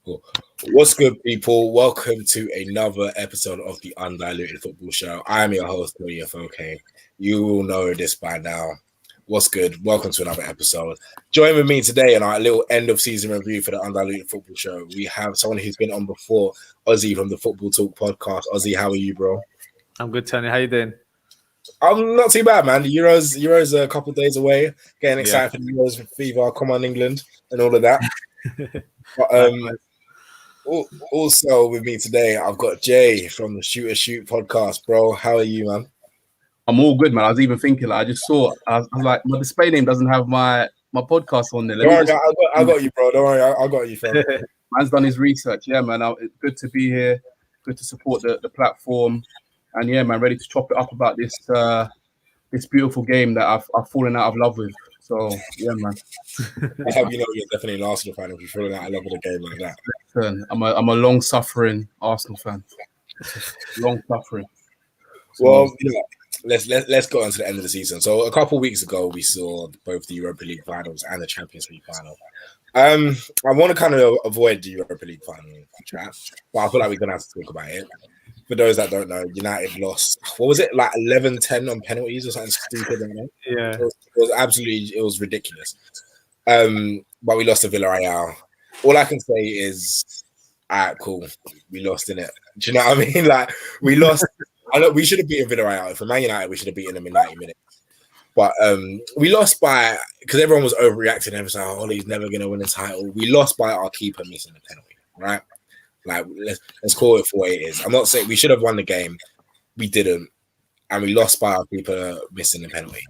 Cool. What's good, people? Welcome to another episode of the Undiluted Football Show. I'm your host, Tony FOK. You will know this by now. What's good? Welcome to another episode. Join with me today in our little end of season review for the Undiluted Football Show. We have someone who's been on before, Ozzy from the Football Talk podcast. Ozzy, how are you, bro? I'm good, Tony. How you doing? I'm not too bad, man. The Euros are a couple of days away. Getting excited for the Euros fever. Come on, England, and all of that. But also with me today, I've got Jay from the Shoot podcast, bro. How are you, man? I'm all good, man. I was even thinking, I just saw, I was like, my display name doesn't have my podcast on there. I got you, bro. Don't worry, I got you, fam. Man's done his research. Yeah, man. It's good to be here. Good to support the platform. And yeah, man, ready to chop it up about this this beautiful game that I've fallen out of love with. So yeah, man. I hope you know you're definitely an Arsenal fan if you're falling out of love with a game like that. Listen, I'm a long suffering Arsenal fan. Long suffering. So, well, you know, let's go on to the end of the season. So a couple of weeks ago, we saw both the Europa League finals and the Champions League final. I want to kind of avoid the Europa League final chat, but I feel like we're gonna have to talk about it. For those that don't know, United lost, what was it, like 11-10 on penalties or something stupid like that? Yeah. It was ridiculous. But we lost to Villarreal. All I can say is, all right, cool. We lost, innit? Do you know what I mean? Like, we lost. I know we should have beaten Villarreal. For Man United, we should have beaten them in 90 minutes. But we lost by, because everyone was overreacting and was like, oh, he's never going to win the title. We lost by our keeper missing the penalty, right? Like, let's call it for what it is. I'm not saying we should have won the game. We didn't. And we lost by our keeper missing the penalty.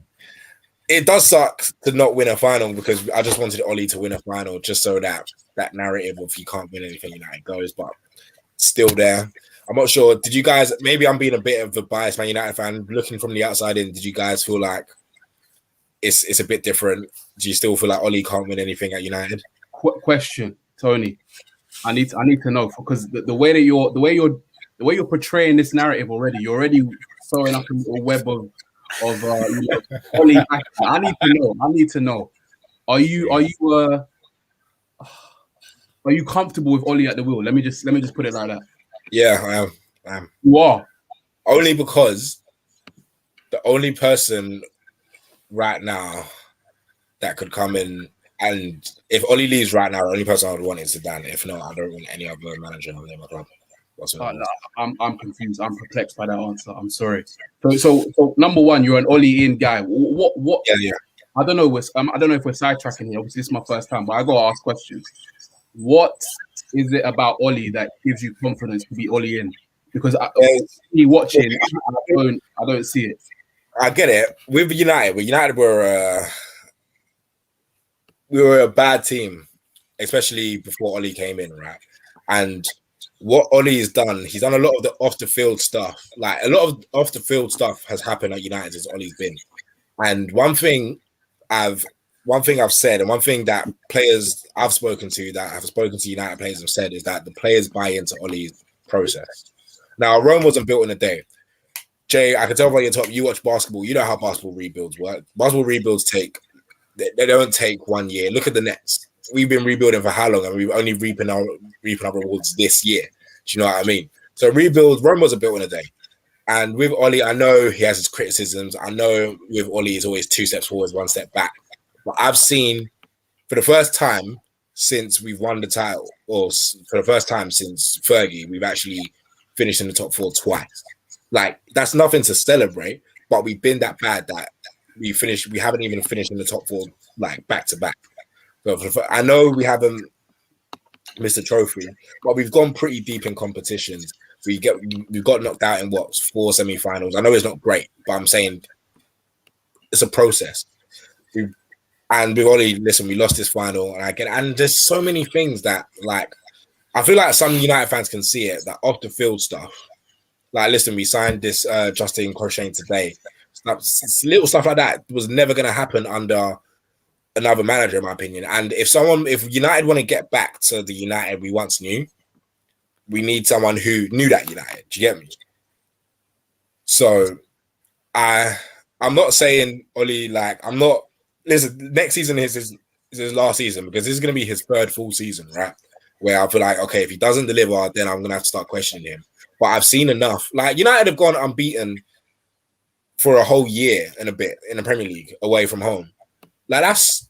It does suck to not win a final because I just wanted Ollie to win a final just so that narrative of you can't win anything United goes, but still there. I'm not sure. Did you guys, maybe I'm being a bit of a biased Man United fan, looking from the outside in, did you guys feel like it's a bit different? Do you still feel like Ollie can't win anything at United? Question, Tony. I need to know, because the way you're portraying this narrative already, you're already throwing up a little web of Ollie. I need to know. Are you comfortable with Ollie at the wheel? Let me just put it like that. Yeah, I am. You are. Only because the only person right now that could come in, and if Ollie leaves right now, the only person I would want is Zidane. If not, I don't want any other manager in my club. No, I'm confused. I'm perplexed by that answer. I'm sorry. So number one, you're an Ollie in guy. What? Yeah. I don't know. I don't know if we're sidetracking here. Obviously, this is my first time, but I gotta ask questions. What is it about Ollie that gives you confidence to be Ollie in? Because me watching, I don't see it. I get it. With United, we were a bad team, especially before Ollie came in, right? And what Ollie has done, he's done a lot of the off the field stuff. Like a lot of off the field stuff has happened at United since Ollie's been. And one thing I've said, and one thing that players I've spoken to that have spoken to United players have said is that the players buy into Ollie's process. Now, Rome wasn't built in a day. Jay, I can tell by your top, you watch basketball, you know how basketball rebuilds work. Basketball rebuilds they don't take 1 year. Look at the Nets. We've been rebuilding for how long, and we're only reaping our rewards this year. Do you know what I mean? So Rome wasn't built in a day. And with Ollie, I know he has his criticisms. I know with Ollie, he's always 2 steps forward, 1 step back. But I've seen, for the first time since we've won the title, or for the first time since Fergie, we've actually finished in the top 4 twice. Like, that's nothing to celebrate, but we've been that bad that we haven't even finished in the top 4, like, back to back. So I know we haven't missed a trophy, but we've gone pretty deep in competitions. We've got knocked out in 4 semi-finals. I know it's not great, but I'm saying it's a process. And we've only we lost this final, and there's so many things that, like, I feel like some United fans can see it, that off the field stuff. Like, listen, we signed this Justin Crochet today. Little stuff like that was never going to happen under another manager, in my opinion. And if United want to get back to the United we once knew, we need someone who knew that United. Do you get me? So I'm not saying Ollie, like, I'm not. Listen, next season is his last season, because this is going to be his 3rd full season, right? where I feel like, okay, if he doesn't deliver, then I'm gonna have to start questioning him. But I've seen enough. Like United have gone unbeaten for a whole year and a bit in the Premier League away from home. Like that's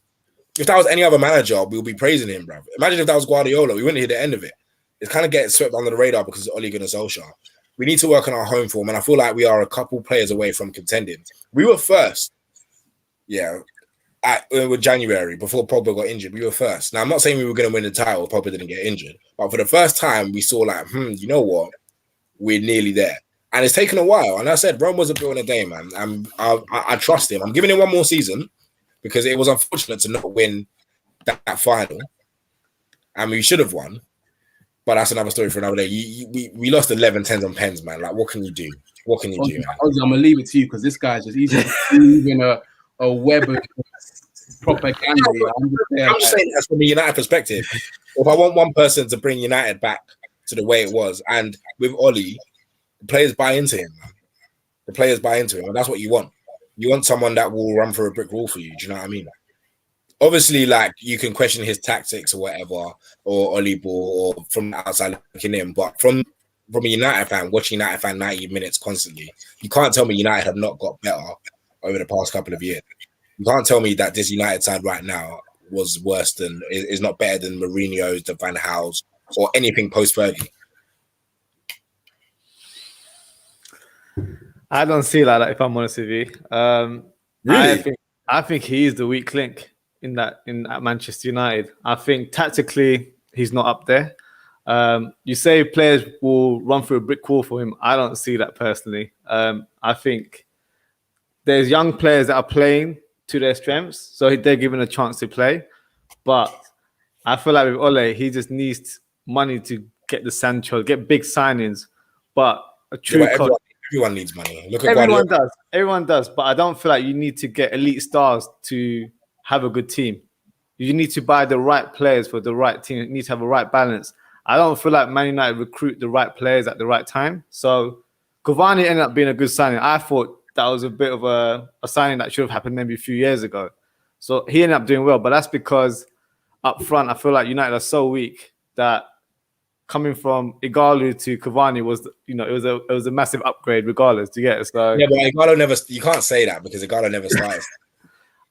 if that was any other manager, we would be praising him, bro. Imagine if that was Guardiola, we wouldn't hear the end of it. It's kind of getting swept under the radar because of Ole Gunnar Solskjaer. We need to work on our home form, and I feel like we are a couple players away from contending. We were first, with January before Pogba got injured. We were first. Now I'm not saying we were going to win the title if Pogba didn't get injured, but for the first time, we saw like, you know what, we're nearly there, and it's taken a while. And I said Rome wasn't built in a day, man. I trust him. I'm giving him one more season because it was unfortunate to not win that final, and we should have won. But that's another story for another day. We lost 11 10s on pens, man. Like, what can you do? What can you do, man? I'm going to leave it to you because this guy's just easy even a web of propaganda. I'm just saying that's from a United perspective. If I want one person to bring United back to the way it was, and with Oli, the players buy into him, man. The players buy into him, and that's what you want. You want someone that will run through a brick wall for you. Do you know what I mean? Obviously, like you can question his tactics or whatever, or Oli Ball, or from the outside looking in. But from a United fan, watching United fan 90 minutes constantly, you can't tell me United have not got better over the past couple of years. You can't tell me that this United side right now is not better than Mourinho's, the Van Gaal's, or anything post Fergie. I don't see like that. If I'm honest with you, Really, I think he's the weak link in that Manchester United. I think tactically he's not up there. You say players will run through a brick wall for him. I don't see that personally. I think there's young players that are playing to their strengths, so they're given a chance to play. But I feel like with Ole, he just needs money to get the Sancho, get big signings. But a true everyone needs money. Look at everyone does. Everyone does. But I don't feel like you need to get elite stars to have a good team. You need to buy the right players for the right team. It needs to have a right balance. I don't feel like Man United recruit the right players at the right time. So Cavani ended up being a good signing. I thought that was a bit of a signing that should have happened maybe a few years ago. So he ended up doing well. But that's because up front, I feel like United are so weak that coming from Igalo to Cavani was, it was a massive upgrade regardless. Do you get it? So yeah, but Igalo never. You can't say that because Igalo never starts.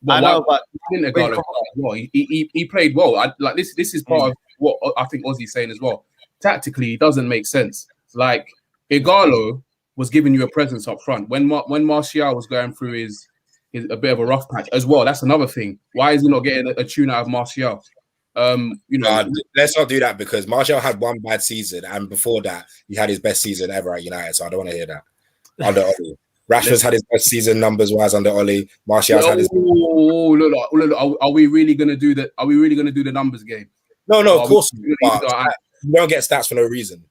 I know, but he played well. This is part of what I think Ozzy's saying as well. Tactically, it doesn't make sense. Like Igalo was giving you a presence up front when Martial was going through his a bit of a rough patch as well. That's another thing. Why is he not getting a tune out of Martial? Let's not do that because Martial had one bad season, and before that, he had his best season ever at United. So I don't want to hear that. Under Oli, Rashford's had his best season numbers wise under Oli. Martial's had his. Look, are we really gonna do that? Are we really gonna do the numbers game? No, of course. But you don't get stats for no reason.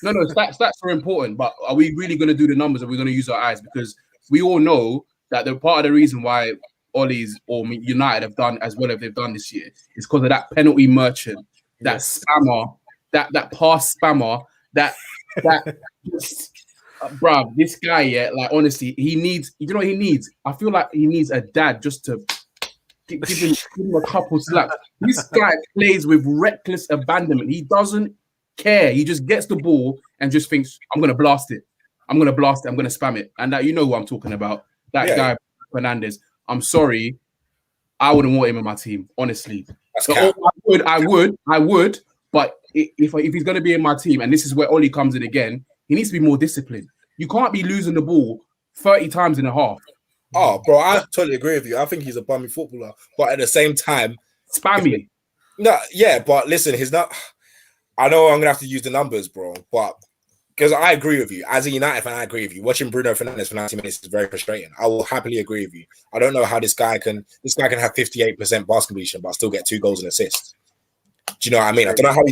No, stats are important, but are we really gonna do the numbers? Or are we gonna use our eyes? Because we all know that the part of the reason why Ollie's or United have done as well as they've done this year is because of that penalty merchant, that spammer, that pass spammer, that bruv, this guy, like honestly, he needs. You know what he needs? I feel like he needs a dad just to give him a couple slaps. This guy plays with reckless abandonment. He doesn't care. He just gets the ball and just thinks, "I'm gonna blast it. I'm gonna spam it." And that, you know who I'm talking about. That guy Fernandez. I'm sorry, I wouldn't want him in my team, honestly. So I would, but if he's going to be in my team, and this is where Oli comes in again, he needs to be more disciplined. You can't be losing the ball 30 times in a half. Oh, bro, I totally agree with you. I think he's a bummy footballer, but at the same time, spammy. No, yeah, but listen, he's not. I know I'm gonna have to use the numbers, bro, but. Because I agree with you. As a United fan, I agree with you. Watching Bruno Fernandes for 90 minutes is very frustrating. I will happily agree with you. I don't know how this guy can have 58% pass completion, but still get 2 goals and assists. Do you know what I mean? I don't know how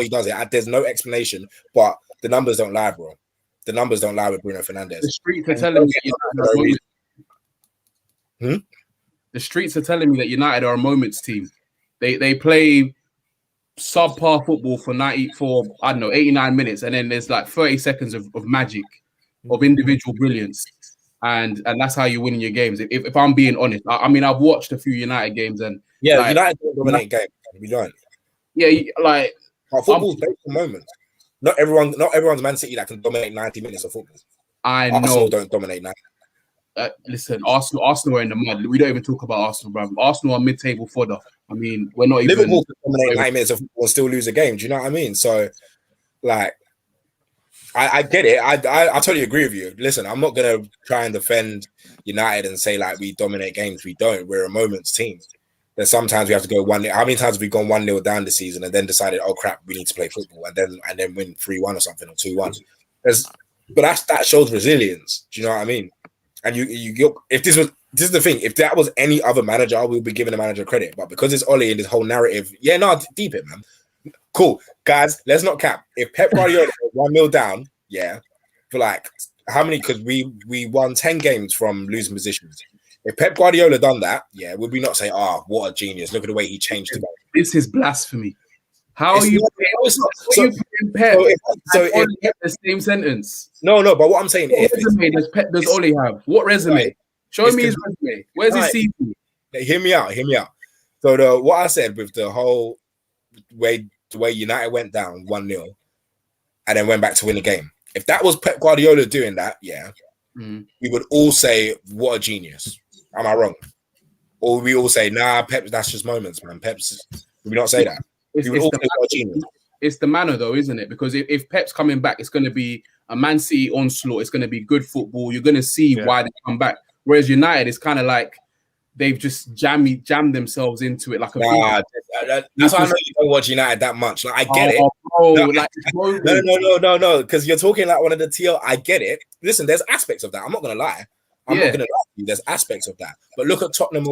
he does it. There's no explanation, but the numbers don't lie, bro. The numbers don't lie with Bruno Fernandes. The streets are telling me that United are a moments team. They play subpar football for 89 minutes, and then there's like 30 seconds of magic, of individual brilliance, and that's how you're winning your games. If I'm being honest, I mean, I've watched a few United games, and United don't dominate games. We don't. like football's based on moments. Not everyone's Man City that can dominate 90 minutes of football. I Arsenal know. don't dominate 90. Listen, Arsenal are in the mud. We don't even talk about Arsenal, bro. Arsenal are mid-table fodder. I mean, we're not even. Liverpool can dominate 90 minutes of football and still lose a game. Do you know what I mean? So, like, I get it. I totally agree with you. Listen, I'm not gonna try and defend United and say like we dominate games. We don't. We're a moments team. Then sometimes we have to go 1-0. How many times have we gone 1-0 down this season and then decided, oh crap, we need to play football and then win 3-1 or something or 2-1? But that shows resilience. Do you know what I mean? And if this is the thing, if that was any other manager, we'll be giving the manager credit. But because it's Oli and this whole narrative, deep it, man. Cool, guys, let's not cap. If Pep Guardiola 1-0 down, for like how many? Because we won 10 games from losing positions. If Pep Guardiola done that, would we not say, what a genius? Look at the way he changed it. This is blasphemy. How are you putting Pep the same sentence? No, but what I'm saying what resume does Oli have? What resume? Right. Show me his resume. Where's his CV? Hear me out. So what I said with the whole way United went down 1-0 and then went back to win the game. If that was Pep Guardiola doing that, we would all say, what a genius. Am I wrong? Or we all say, nah, Pep, that's just moments, man. Would we not say that? It's the manner, though, isn't it? Because if Pep's coming back, it's going to be a Man City onslaught. It's going to be good football. You're going to see why they come back. Whereas United, it's kind of like they've just jammed themselves into it like a. That's why I know you don't watch United that much. Like, I get it. No. Because you're talking like one of the TL. I get it. Listen, there's aspects of that. I'm not going to lie. I'm not going to lie to you. There's aspects of that. But look at Tottenham.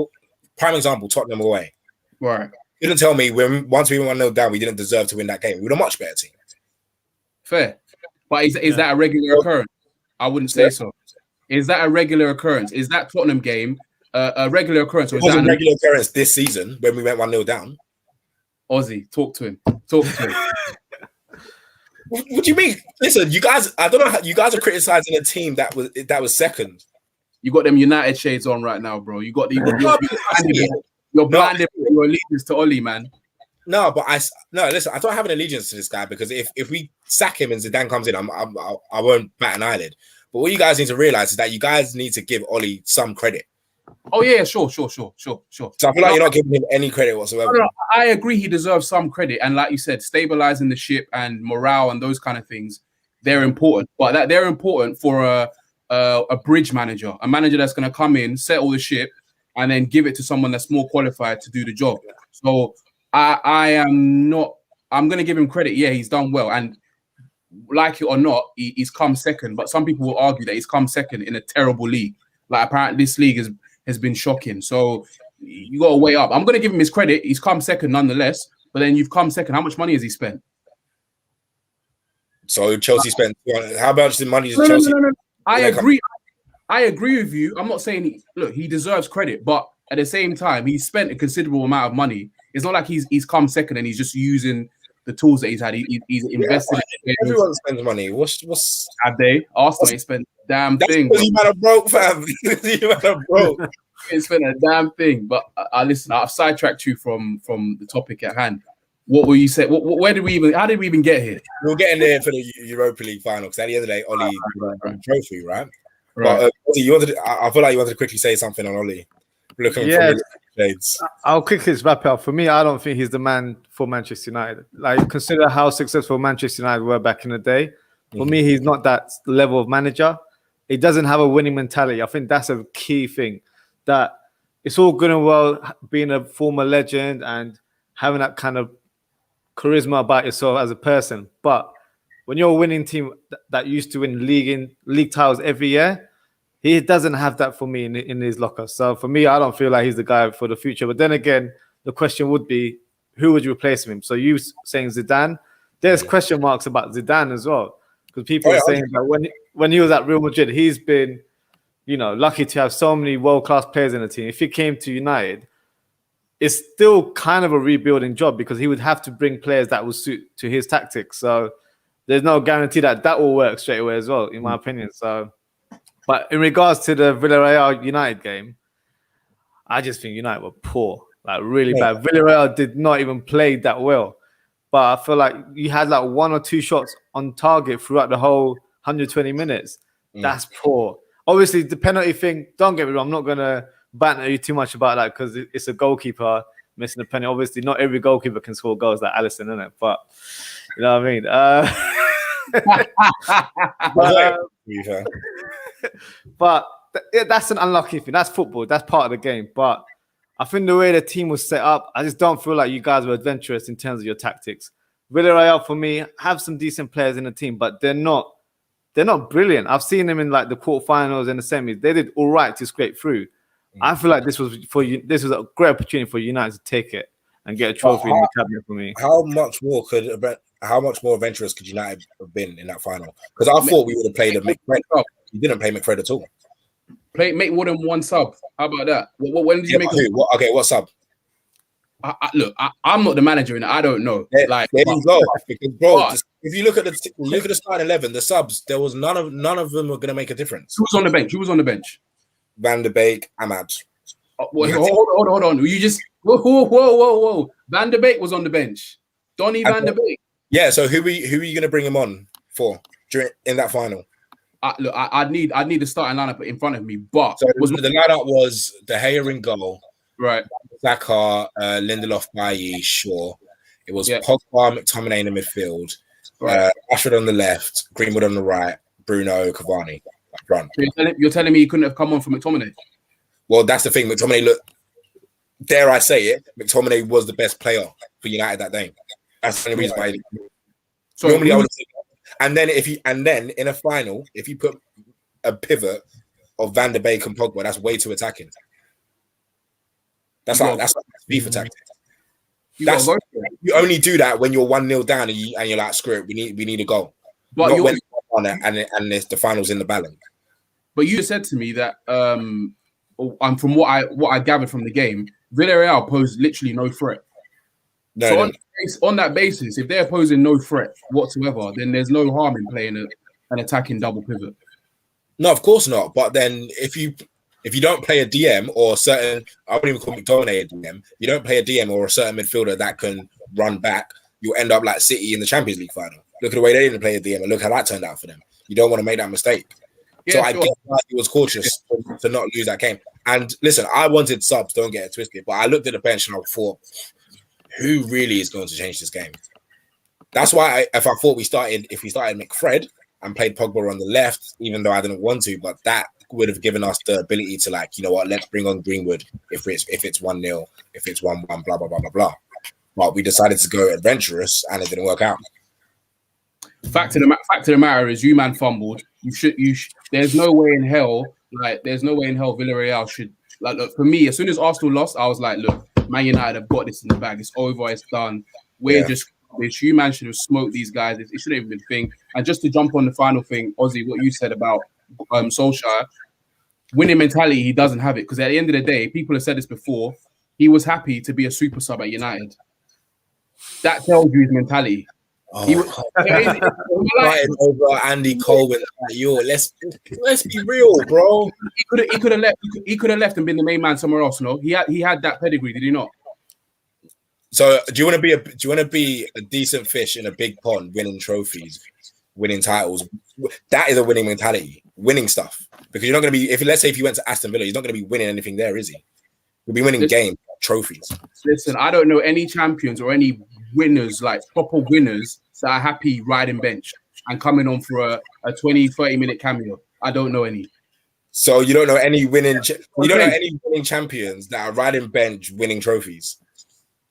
Prime example, Tottenham away. Right. You didn't tell me once we went 1-0 down, we didn't deserve to win that game. We were a much better team. Fair. But is that a regular occurrence? I wouldn't say so. Is that a regular occurrence? Is that Tottenham game a regular occurrence? Or it was a regular occurrence this season when we went 1-0 down. Ozzy, talk to him. What do you mean? Listen, you guys, I don't know how you guys are criticizing a team that was second. You got them United shades on right now, bro. You're blinded with your allegiance to Oli, man. No, but listen, I don't have an allegiance to this guy because if we sack him and Zidane comes in, I won't bat an eyelid. But what you guys need to realize is that you guys need to give Oli some credit. Oh yeah, sure. So I feel like you're not giving him any credit whatsoever. No, I agree. He deserves some credit, and like you said, stabilizing the ship and morale and those kind of things, they're important. But they're important for a bridge manager, a manager that's going to come in, settle the ship, and then give it to someone that's more qualified to do the job. So I'm going to give him credit. Yeah, he's done well, and like it or not, he's come second. But some people will argue that he's come second in a terrible league. Like apparently this league has been shocking. So you got to weigh up. I'm going to give him his credit. He's come second nonetheless. But then you've come second. How much money has he spent? So Chelsea spent. How much money does Chelsea? No. I agree. I agree with you. I'm not saying he deserves credit, but at the same time, he's spent a considerable amount of money. It's not like he's come second and he's just using the tools that he's had. He's invested. Everyone spends money. What's have they? Arsenal ain't spent a damn thing. You might have broke, fam. You might have broke. Ain't spent a damn thing. But listen, I've sidetracked you from the topic at hand. What were you saying? Where did we even? How did we even get here? We're getting there for the Europa League final because at the end of the day, Oli right. trophy, right? Right. But I feel like you wanted to quickly say something on Oli. I'll quickly wrap it up. For me, I don't think he's the man for Manchester United. Like, consider how successful Manchester United were back in the day. For me, he's not that level of manager. He doesn't have a winning mentality. I think that's a key thing. That it's all good and well being a former legend and having that kind of charisma about yourself as a person. But when you're a winning team that used to win league titles every year, he doesn't have that for me in his locker. So for me, I don't feel like he's the guy for the future. But then again, the question would be, who would you replace him? So you saying Zidane? There's question marks about Zidane as well. Because people are saying that when he was at Real Madrid, he's been, lucky to have so many world-class players in the team. If he came to United, it's still kind of a rebuilding job because he would have to bring players that will suit to his tactics. So there's no guarantee that will work straight away as well, in my opinion. So, but in regards to the Villarreal United game, I just think United were poor, like really bad. Villarreal did not even play that well. but I feel like you had like 1 or 2 shots on target throughout the whole 120 minutes. That's poor. Obviously, the penalty thing, don't get me wrong, I'm not going to banter you too much about that because it's a goalkeeper missing a penalty. Obviously, not every goalkeeper can score goals like Alisson, innit? But, you know what I mean? But that's an unlucky thing. That's football. That's part of the game. But I think the way the team was set up, I just don't feel like you guys were adventurous in terms of your tactics. Villarreal, for me, have some decent players in the team, but they're not brilliant. I've seen them in like the quarterfinals and the semis. They did all right to scrape through. I feel like this was a great opportunity for United to take it and get a trophy in the cabinet for me. How much more adventurous could United have been in that final? Because I thought we would have played a McFred. You didn't play McFred at all. Make more than one sub. How about that? When did you make who? What sub? Look, I'm not the manager, and I don't know. There you go. Because, bro, if you look at the starting 11, the subs, there was none of them were going to make a difference. Who was on the bench? Van der Beek, Ahmad. Hold on. You just whoa. Van der Beek was on the bench. Donny Van der Beek. Yeah. So who are you going to bring him on for in that final? Look, I'd need the starting lineup in front of me, but the lineup was De Gea in goal, right? Saka, Lindelof, Bailly, Shaw. It was Pogba, McTominay in the midfield, right. Rashford on the left, Greenwood on the right, Bruno, Cavani. Run. You're telling me he couldn't have come on for McTominay? Well, that's the thing. McTominay, look, dare I say it, McTominay was the best player for United that day. That's the only reason why. Normally, I would have said. And then in a final, if you put a pivot of Van der Beek and Pogba, that's way too attacking. That's FIFA tactics. You only do that when you're 1-0 down and you're like, screw it, we need a goal. But not when you're on it and the finals in the balance. But you said to me that from what I gathered from the game, Villarreal posed literally no threat. On that basis, if they're posing no threat whatsoever, then there's no harm in playing an attacking double pivot. No, of course not. But then if you don't play a DM or I wouldn't even call McTominay a DM. You don't play a DM or a certain midfielder that can run back, you'll end up like City in the Champions League final. Look at the way they didn't play a DM and look how that turned out for them. You don't want to make that mistake. Yeah, so I get why he was cautious to not lose that game. And listen, I wanted subs, don't get it twisted, but I looked at the bench and I thought, who really is going to change this game? That's why if we started McFred and played Pogba on the left, even though I didn't want to, but that would have given us the ability to, like, you know what, let's bring on Greenwood if it's 1-0, if it's 1-1, blah, blah, blah, blah, blah. But we decided to go adventurous and it didn't work out. Fact of the matter is, you man fumbled. There's no way in hell Villarreal should, like, look, for me, as soon as Arsenal lost, I was like, look, Man United have got this in the bag. It's over. It's done. We're just rubbish. You man should have smoked these guys. It shouldn't even been a thing. And just to jump on the final thing, Ozzy, what you said about Solskjaer, winning mentality, he doesn't have it. Because at the end of the day, people have said this before, he was happy to be a super sub at United. That tells you his mentality. He was fighting over Andy Cole with let's be real, bro. He could have left and been the main man somewhere else. No, he had that pedigree, did he not? So do you want to be a decent fish in a big pond, winning trophies, winning titles? That is a winning mentality, winning stuff. Because you're not going to be, let's say if you went to Aston Villa, he's not going to be winning anything there, is he? He'll be winning games, trophies. Listen, I don't know any champions or any winners, like proper winners, that are happy riding bench and coming on for a 20-30 minute cameo. I don't know any. So you don't know any winning champions that are riding bench winning trophies?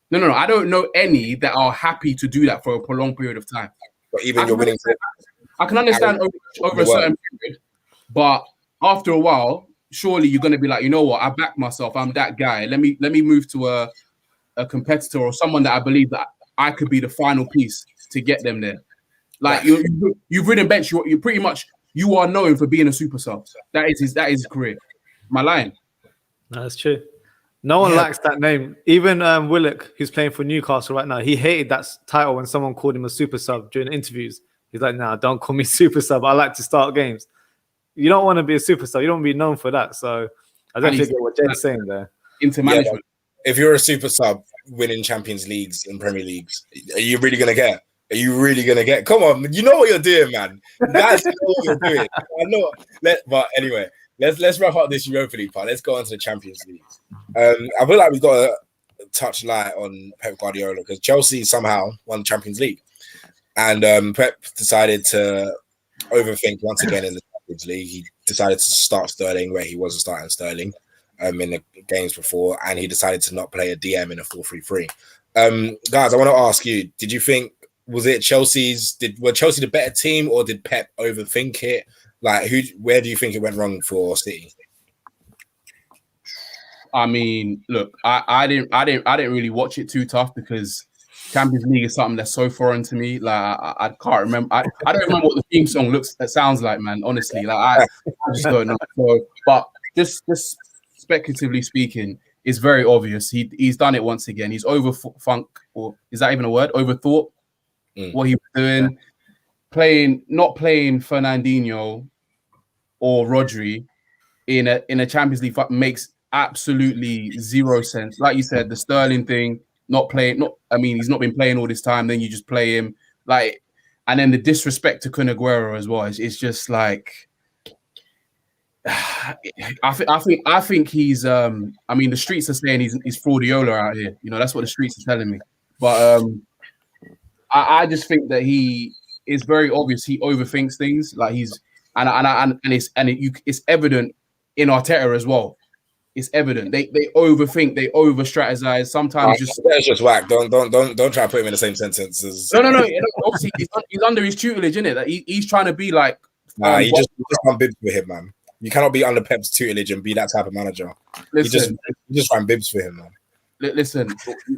No. I don't know any that are happy to do that for a prolonged period of time. But even you're winning. I can understand over a certain period, but after a while, surely you're going to be like, you know what? I back myself. I'm that guy. Let me move to a competitor or someone that I believe that I could be the final piece to get them there. Like you've ridden bench. You're pretty much, you are known for being a super sub. That is his career. Am I lying? No, that's true. No one likes that name. Even Willock, who's playing for Newcastle right now, he hated that title when someone called him a super sub during interviews. He's like, "Nah, don't call me super sub. I like to start games." You don't want to be a super sub. You don't want to be known for that. So I don't get what James saying there. Into management. if you're a super sub winning Champions Leagues and Premier Leagues, are you really gonna get? Are you really gonna get? Come on, you know what you're doing, man. You guys know what you're doing. I know. But anyway, let's wrap up this Europa League part. Let's go on to the Champions League. I feel like we've got to touch light on Pep Guardiola because Chelsea somehow won the Champions League, and Pep decided to overthink once again in the Champions League. He decided to start Sterling where he wasn't starting Sterling in the games before, and he decided to not play a DM in a 4-3-3. Guys, I want to ask you: did you think were Chelsea the better team, or did Pep overthink it? Like, where do you think it went wrong for City? I mean, look, I didn't really watch it too tough because Champions League is something that's so foreign to me. Like I can't remember. I don't remember what the theme song sounds like, man. Honestly, like I just don't know. So, but just speculatively speaking, it's very obvious. He's done it once again. He's overthunk, or is that even a word? Overthought what he was doing. Not playing Fernandinho or Rodri in a Champions League makes absolutely zero sense. Like you said, the Sterling thing, he's not been playing all this time, then you just play him. Like, and then the disrespect to Kun Aguero as well. It's just like I think he's I mean, the streets are saying he's fraudiola out here. You know, that's what the streets are telling me. But I just think that it's very obvious he overthinks things. Like it's evident in Arteta as well. It's evident they overthink, they over strategize. Sometimes that's just whack. Don't try to put him in the same sentence as. No. Obviously, he's under his tutelage, isn't it? Like he's trying to be like. You just run bibs for him, man. You cannot be under Pep's tutelage and be that type of manager. You just run bibs for him, man. Listen,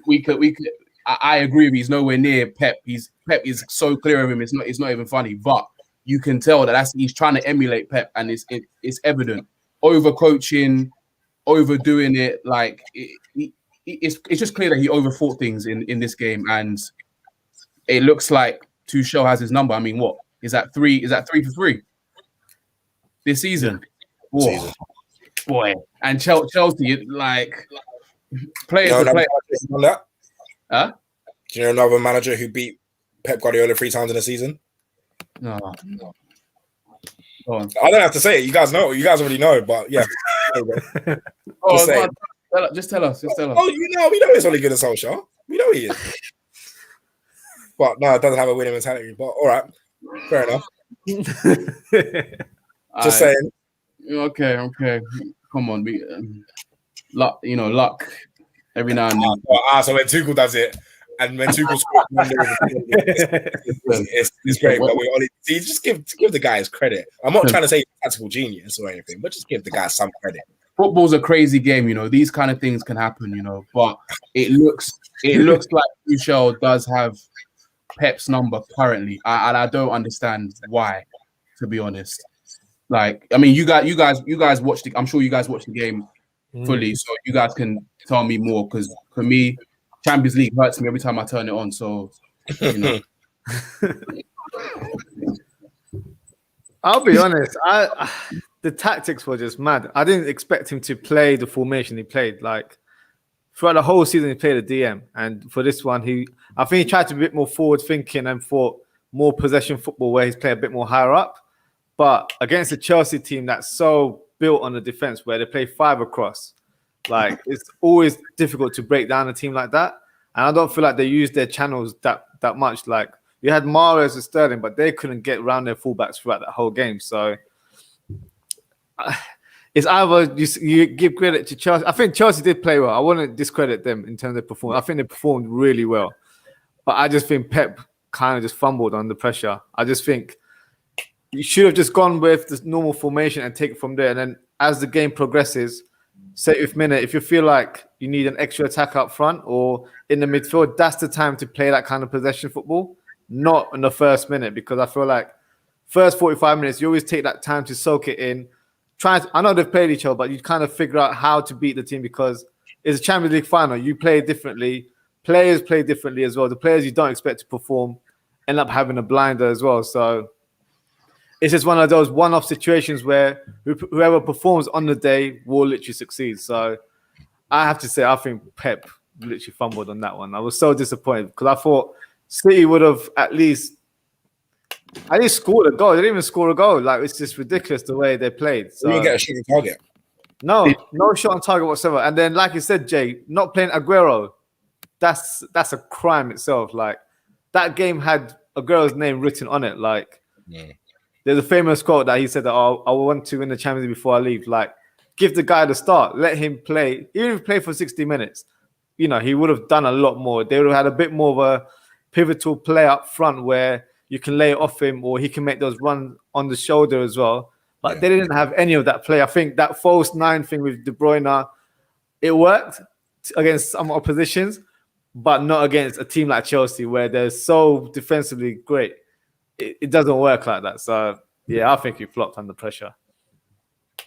we could. I agree with you. He's nowhere near Pep. Pep is so clear of him. It's not even funny. But you can tell that he's trying to emulate Pep, and it's evident. Overcoaching, overdoing it. Like it's just clear that he overthought things in this game, and it looks like Tuchel has his number. I mean, what is that 3? Is that 3 for 3 this season? Yeah. Boy, and Chelsea like players to play. Huh? Do you know another manager who beat Pep Guardiola 3 times in a season? No. I don't have to say it. You guys know. You guys already know. But yeah. Just tell us. Oh, we know it's only good as Solskjaer. We know he is. But no, it doesn't have a winning mentality. But all right, fair enough. Just saying. Okay. Come on, luck. Every now and then. So when Tuchel does it, and when Tuchel scores, it's great. But we only just give the guy his credit. I'm not trying to say he's a tactical genius or anything, but just give the guy some credit. Football's a crazy game, These kind of things can happen, But it looks like Tuchel does have Pep's number currently, and I don't understand why, to be honest. Like, I mean, you guys watched it. I'm sure you guys watched the game fully, so you guys can tell me more. Because for me, Champions League hurts me every time I turn it on. So, I'll be honest. The tactics were just mad. I didn't expect him to play the formation he played. Like throughout the whole season, he played a DM, and for this one, I think he tried to be a bit more forward thinking and thought more possession football, where he's played a bit more higher up. But against the Chelsea team that's so built on the defense, where they play 5 across, like it's always difficult to break down a team like that. And I don't feel like they used their channels that much. Like you had Mahrez and Sterling, but they couldn't get around their fullbacks throughout that whole game. So it's either you give credit to Chelsea. I think Chelsea did play well. I wouldn't discredit them in terms of performance. I think they performed really well. But I just think Pep kind of just fumbled under pressure. I just think you should have just gone with the normal formation and take it from there. And then as the game progresses, 70th minute, if you feel like you need an extra attack up front or in the midfield, that's the time to play that kind of possession football, not in the first minute. Because I feel like first 45 minutes, you always take that time to soak it in. I know they've played each other, but you kind of figure out how to beat the team because it's a Champions League final. You play differently. Players play differently as well. The players you don't expect to perform end up having a blinder as well. So it's just one of those one-off situations where whoever performs on the day will literally succeed. So I have to say, I think Pep literally fumbled on that one. I was so disappointed because I thought City would have at least scored a goal. They didn't even score a goal. Like, it's just ridiculous the way they played. So You didn't get a shooting target. no shot on target whatsoever. And then, like you said, Jay, not playing Aguero, that's a crime itself. Like, that game had Aguero's name written on it. Like, there's a famous quote that he said that, "Oh, I want to win the Champions League before I leave." Like, give the guy the start, let him play. Even if he played for 60 minutes, you know, he would have done a lot more. They would have had a bit more of a pivotal play up front where you can lay it off him or he can make those runs on the shoulder as well. But they didn't have any of that play. I think that false nine thing with De Bruyne, it worked against some oppositions, but not against a team like Chelsea where they're so defensively great. It doesn't work like that. So, yeah, I think he flopped under pressure.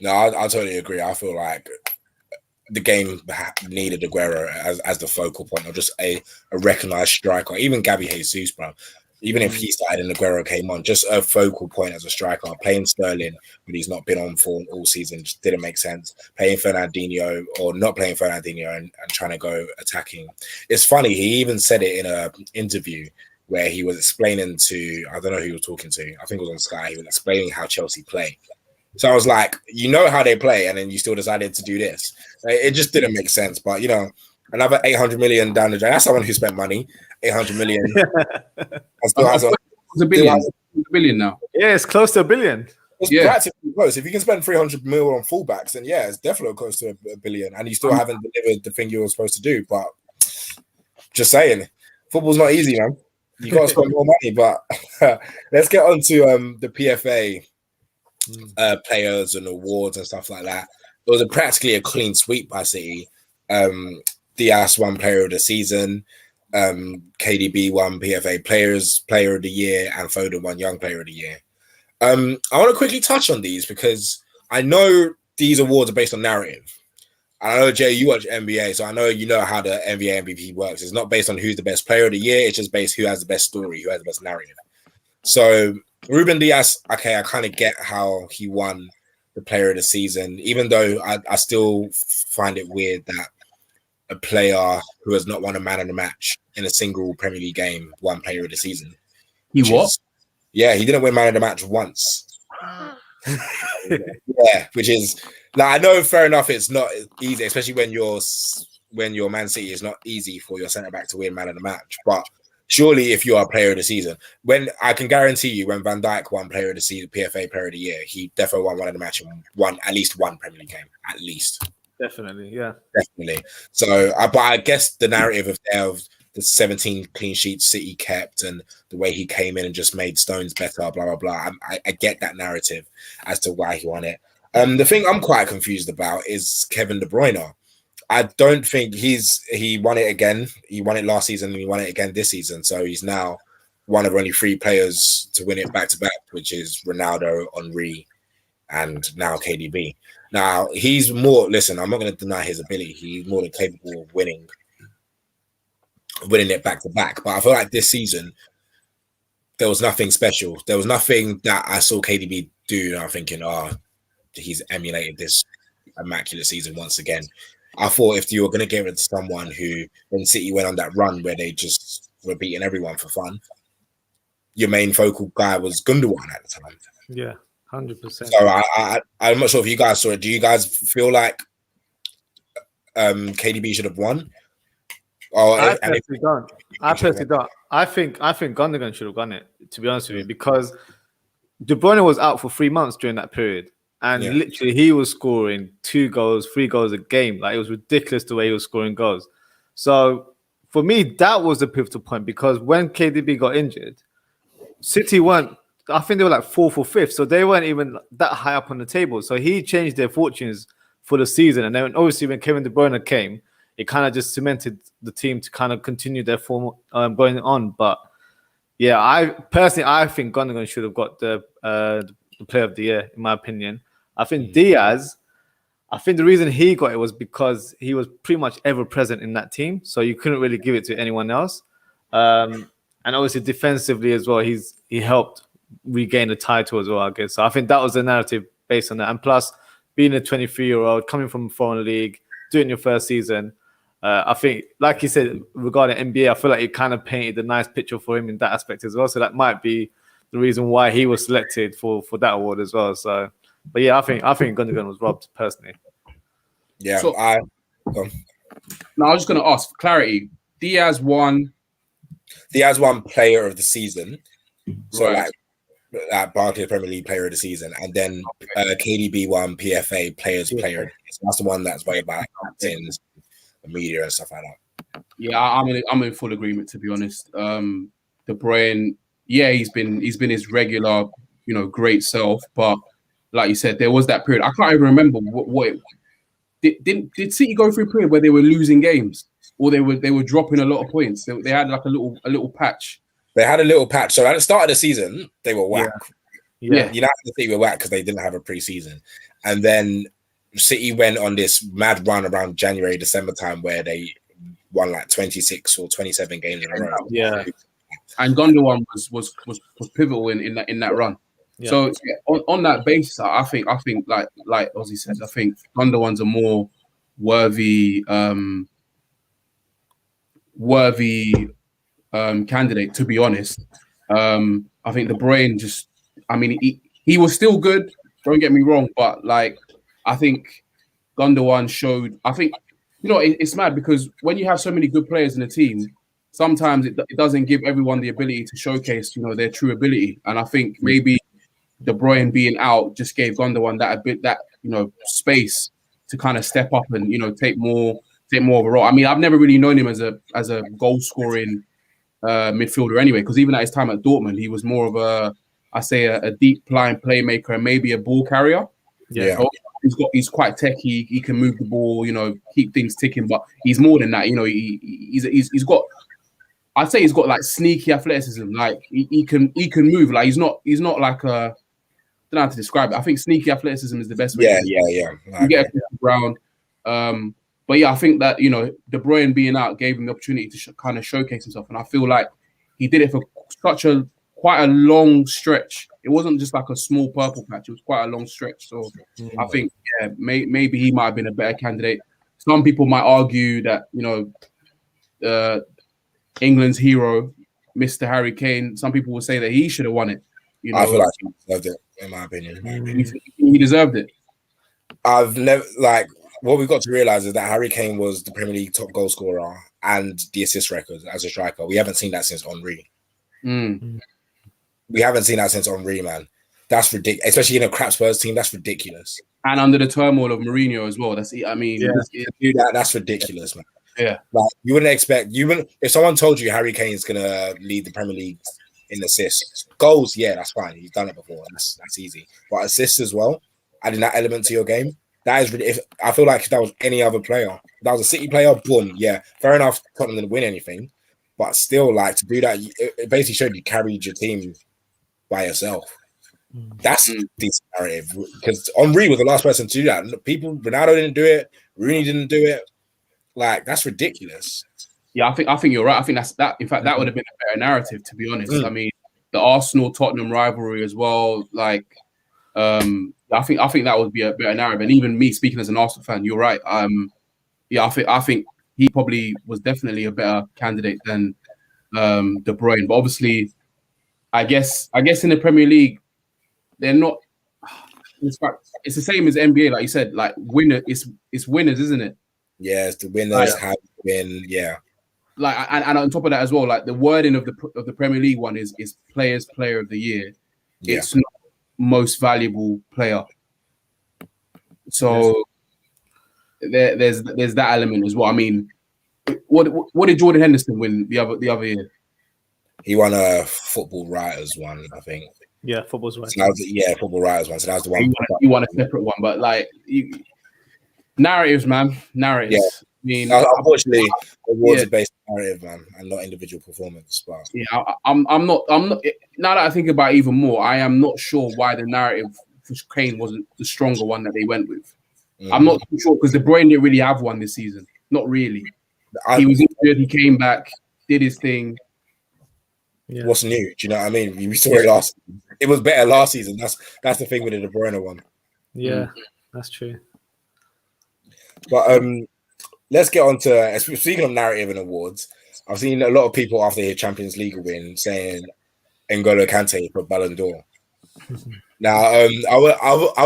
No, I totally agree. I feel like the game needed Aguero as the focal point, or just a recognized striker. Even Gabby Jesus, bro. Even if he started and Aguero came on, just a focal point as a striker. Playing Sterling when he's not been on form all season just didn't make sense. Playing Fernandinho or not playing Fernandinho and trying to go attacking. It's funny. He even said it in an interview where he was explaining to, I don't know who he was talking to. I think it was on Sky. He was explaining how Chelsea play. So I was like, you know how they play, and then you still decided to do this. It just didn't make sense. But, you know, another 800 million down the drain. That's someone who spent money. 800 million. It's a billion now. Yeah, it's close to $1 billion. It's practically close. If you can spend 300 mil on fullbacks, then yeah, it's definitely close to $1 billion. And you still haven't delivered the thing you were supposed to do. But just saying, football's not easy, man. You got to spend more money. But let's get on to the PFA players and awards and stuff like that. It was practically a clean sweep by City. Diaz won Player of the Season. KDB won PFA Player of the Year, and Foden won Young Player of the Year. I want to quickly touch on these because I know these awards are based on narrative. I know, Jay, you watch NBA, so I know you know how the NBA MVP works. It's not based on who's the best player of the year. It's just based who has the best story, who has the best narrative. So Ruben Diaz, okay, I kind of get how he won the Player of the Season, even though I still find it weird that a player who has not won a man of the match in a single Premier League game won Player of the Season. He what? Yeah, he didn't win man of the match once. Yeah, which is like, I know, fair enough, it's not easy, especially when you're Man City. It's not easy for your centre back to win man of the match. But surely, if you are Player of the Season, when I can guarantee you, when Van Dijk won Player of the Season, PFA Player of the Year, he definitely won one of the match and won at least one Premier League game, at least. Definitely, yeah. Definitely. So, but I guess the narrative of the 17 clean sheets City kept and the way he came in and just made Stones better, blah, blah, blah. I get that narrative as to why he won it. The thing I'm quite confused about is Kevin De Bruyne. I don't think he won it again. He won it last season and he won it again this season. So he's now one of only 3 players to win it back-to-back, which is Ronaldo, Henry, and now KDB. Now, he's more, listen, I'm not going to deny his ability. He's more than capable of winning it back-to-back. But I feel like this season, there was nothing special. There was nothing that I saw KDB do, and I'm thinking, he's emulated this immaculate season once again. I thought if you were going to give it to someone who, when City went on that run where they just were beating everyone for fun, your main focal guy was Gundogan at the time. Yeah. 100%. So I'm not sure if you guys saw it. Do you guys feel like KDB should have won? I personally don't. I think Gundogan should have won it, to be honest with you, because De Bruyne was out for 3 months during that period, and literally he was scoring 2 goals, 3 goals a game. Like, it was ridiculous the way he was scoring goals. So for me, that was the pivotal point, because when KDB got injured, City weren't. I think they were like 4th or 5th, so they weren't even that high up on the table. So he changed their fortunes for the season. And then obviously when Kevin De Bruyne came, it kind of just cemented the team to kind of continue their form going on. But yeah, I think Gundogan should have got the Player of the Year, in my opinion. I think Diaz, I think the reason he got it was because he was pretty much ever present in that team. So you couldn't really give it to anyone else. And obviously defensively as well, he helped regain the title as well, I guess. So I think that was the narrative based on that. And plus, being a 23-year-old coming from a foreign league, doing your first season. I think, like you said, regarding NBA, I feel like it kind of painted a nice picture for him in that aspect as well. So that might be the reason why he was selected for that award as well. So, but yeah, I think Gundogan was robbed personally. Yeah, So, no, I was just going to ask for clarity. Diaz won player of the season. So Right. like Barclays Premier League player of the season, and then KDB won PFA players player. So that's the one that's voted by captains, the media and stuff like that. Yeah, I'm in full agreement, to be honest. De Bruyne, yeah, he's been his regular, great self, but like you said, there was that period. I can't even remember what did City go through a period where they were losing games, or they were dropping a lot of points. They had like a little patch. They had a little patch. So at the start of the season, they were whack. Yeah. United City were whack because they didn't have a pre-season, and then City went on this mad run around January, December time where they won like 26 or 27 games in a row. Yeah. And Gundogan was pivotal in that run. Yeah. So on that basis, I think like Ozzy said, I think Gundogan's a more worthy candidate, to be honest. I think De Bruyne just, I mean, he was still good. Don't get me wrong, but like I think Gundogan showed. I think it's mad because when you have so many good players in a team, sometimes it doesn't give everyone the ability to showcase their true ability. And I think maybe De Bruyne being out just gave Gundogan that space to kind of step up and take more of a role. I mean, I've never really known him as a goal scoring midfielder anyway, because even at his time at Dortmund, he was more of a deep line playmaker and maybe a ball carrier. Yeah. So he's quite techy. He can move the ball, keep things ticking. But he's more than that. He's got. I'd say he's got like sneaky athleticism. Like he can move. Like he's not like a. I don't know how to describe it. I think sneaky athleticism is the best way. Yeah. You get it around. But yeah, I think that De Bruyne being out gave him the opportunity to kind of showcase himself, and I feel like he did it for quite a long stretch. It wasn't just like a small purple patch; it was quite a long stretch. So I think maybe he might have been a better candidate. Some people might argue that England's hero, Mr. Harry Kane. Some people will say that he should have won it. I feel like he deserved it, in my opinion. He deserved it. I've never what we've got to realize is that Harry Kane was the Premier League top goal scorer and the assist record as a striker. We haven't seen that since Henry. We haven't seen that since Henry, man. That's ridiculous, especially in a crap Spurs team. That's ridiculous. And under the turmoil of Mourinho as well. That's ridiculous, man. Yeah, like you wouldn't expect. If someone told you Harry Kane's gonna lead the Premier League in assists, goals, yeah, that's fine. He's done it before. That's easy. But assists as well, adding that element to your game. That is really. I feel like if that was any other player, if that was a City player, boom, yeah, fair enough. Tottenham didn't win anything, but still, like to do that, it basically showed you carried your team by yourself. That's decent narrative because Henry was the last person to do that. Ronaldo didn't do it. Rooney didn't do it. Like that's ridiculous. Yeah, I think you're right. I think that. In fact, that would have been a better narrative, to be honest. I mean, the Arsenal-Tottenham rivalry as well. Like, I think that would be a better narrative. And even me speaking as an Arsenal fan, you're right. Yeah, I think he probably was definitely a better candidate than De Bruyne. But obviously, I guess in the Premier League, they're not. It's the same as NBA, like you said. Like it's winners, isn't it? Yes, the winners have been, yeah. Like and on top of that as well, like the wording of the Premier League one is Players Player of the Year. Yeah. It's not most valuable player. So there's that element as well. I mean, what did Jordan Henderson win the other year? He won a Football Writers one, I think. Yeah, Football's right. So Football Writers one. So that was the one. He won a separate one, but like narratives, man. Narratives. Yeah. I mean, unfortunately, awards are based on narrative, man, and not individual performance. But yeah, I'm not. Now that I think about it even more, I am not sure why the narrative for Kane wasn't the stronger one that they went with. I'm not too sure because De Bruyne didn't really have one this season. Not really. He was injured. He came back, did his thing. Yeah. What's new? Do you know what I mean? We saw it last season. It was better last season. That's the thing with the De Bruyne one. Yeah, that's true. But let's get on to speaking of narrative and awards. I've seen a lot of people after his Champions League win saying N'Golo Kante for Ballon d'Or. Now, I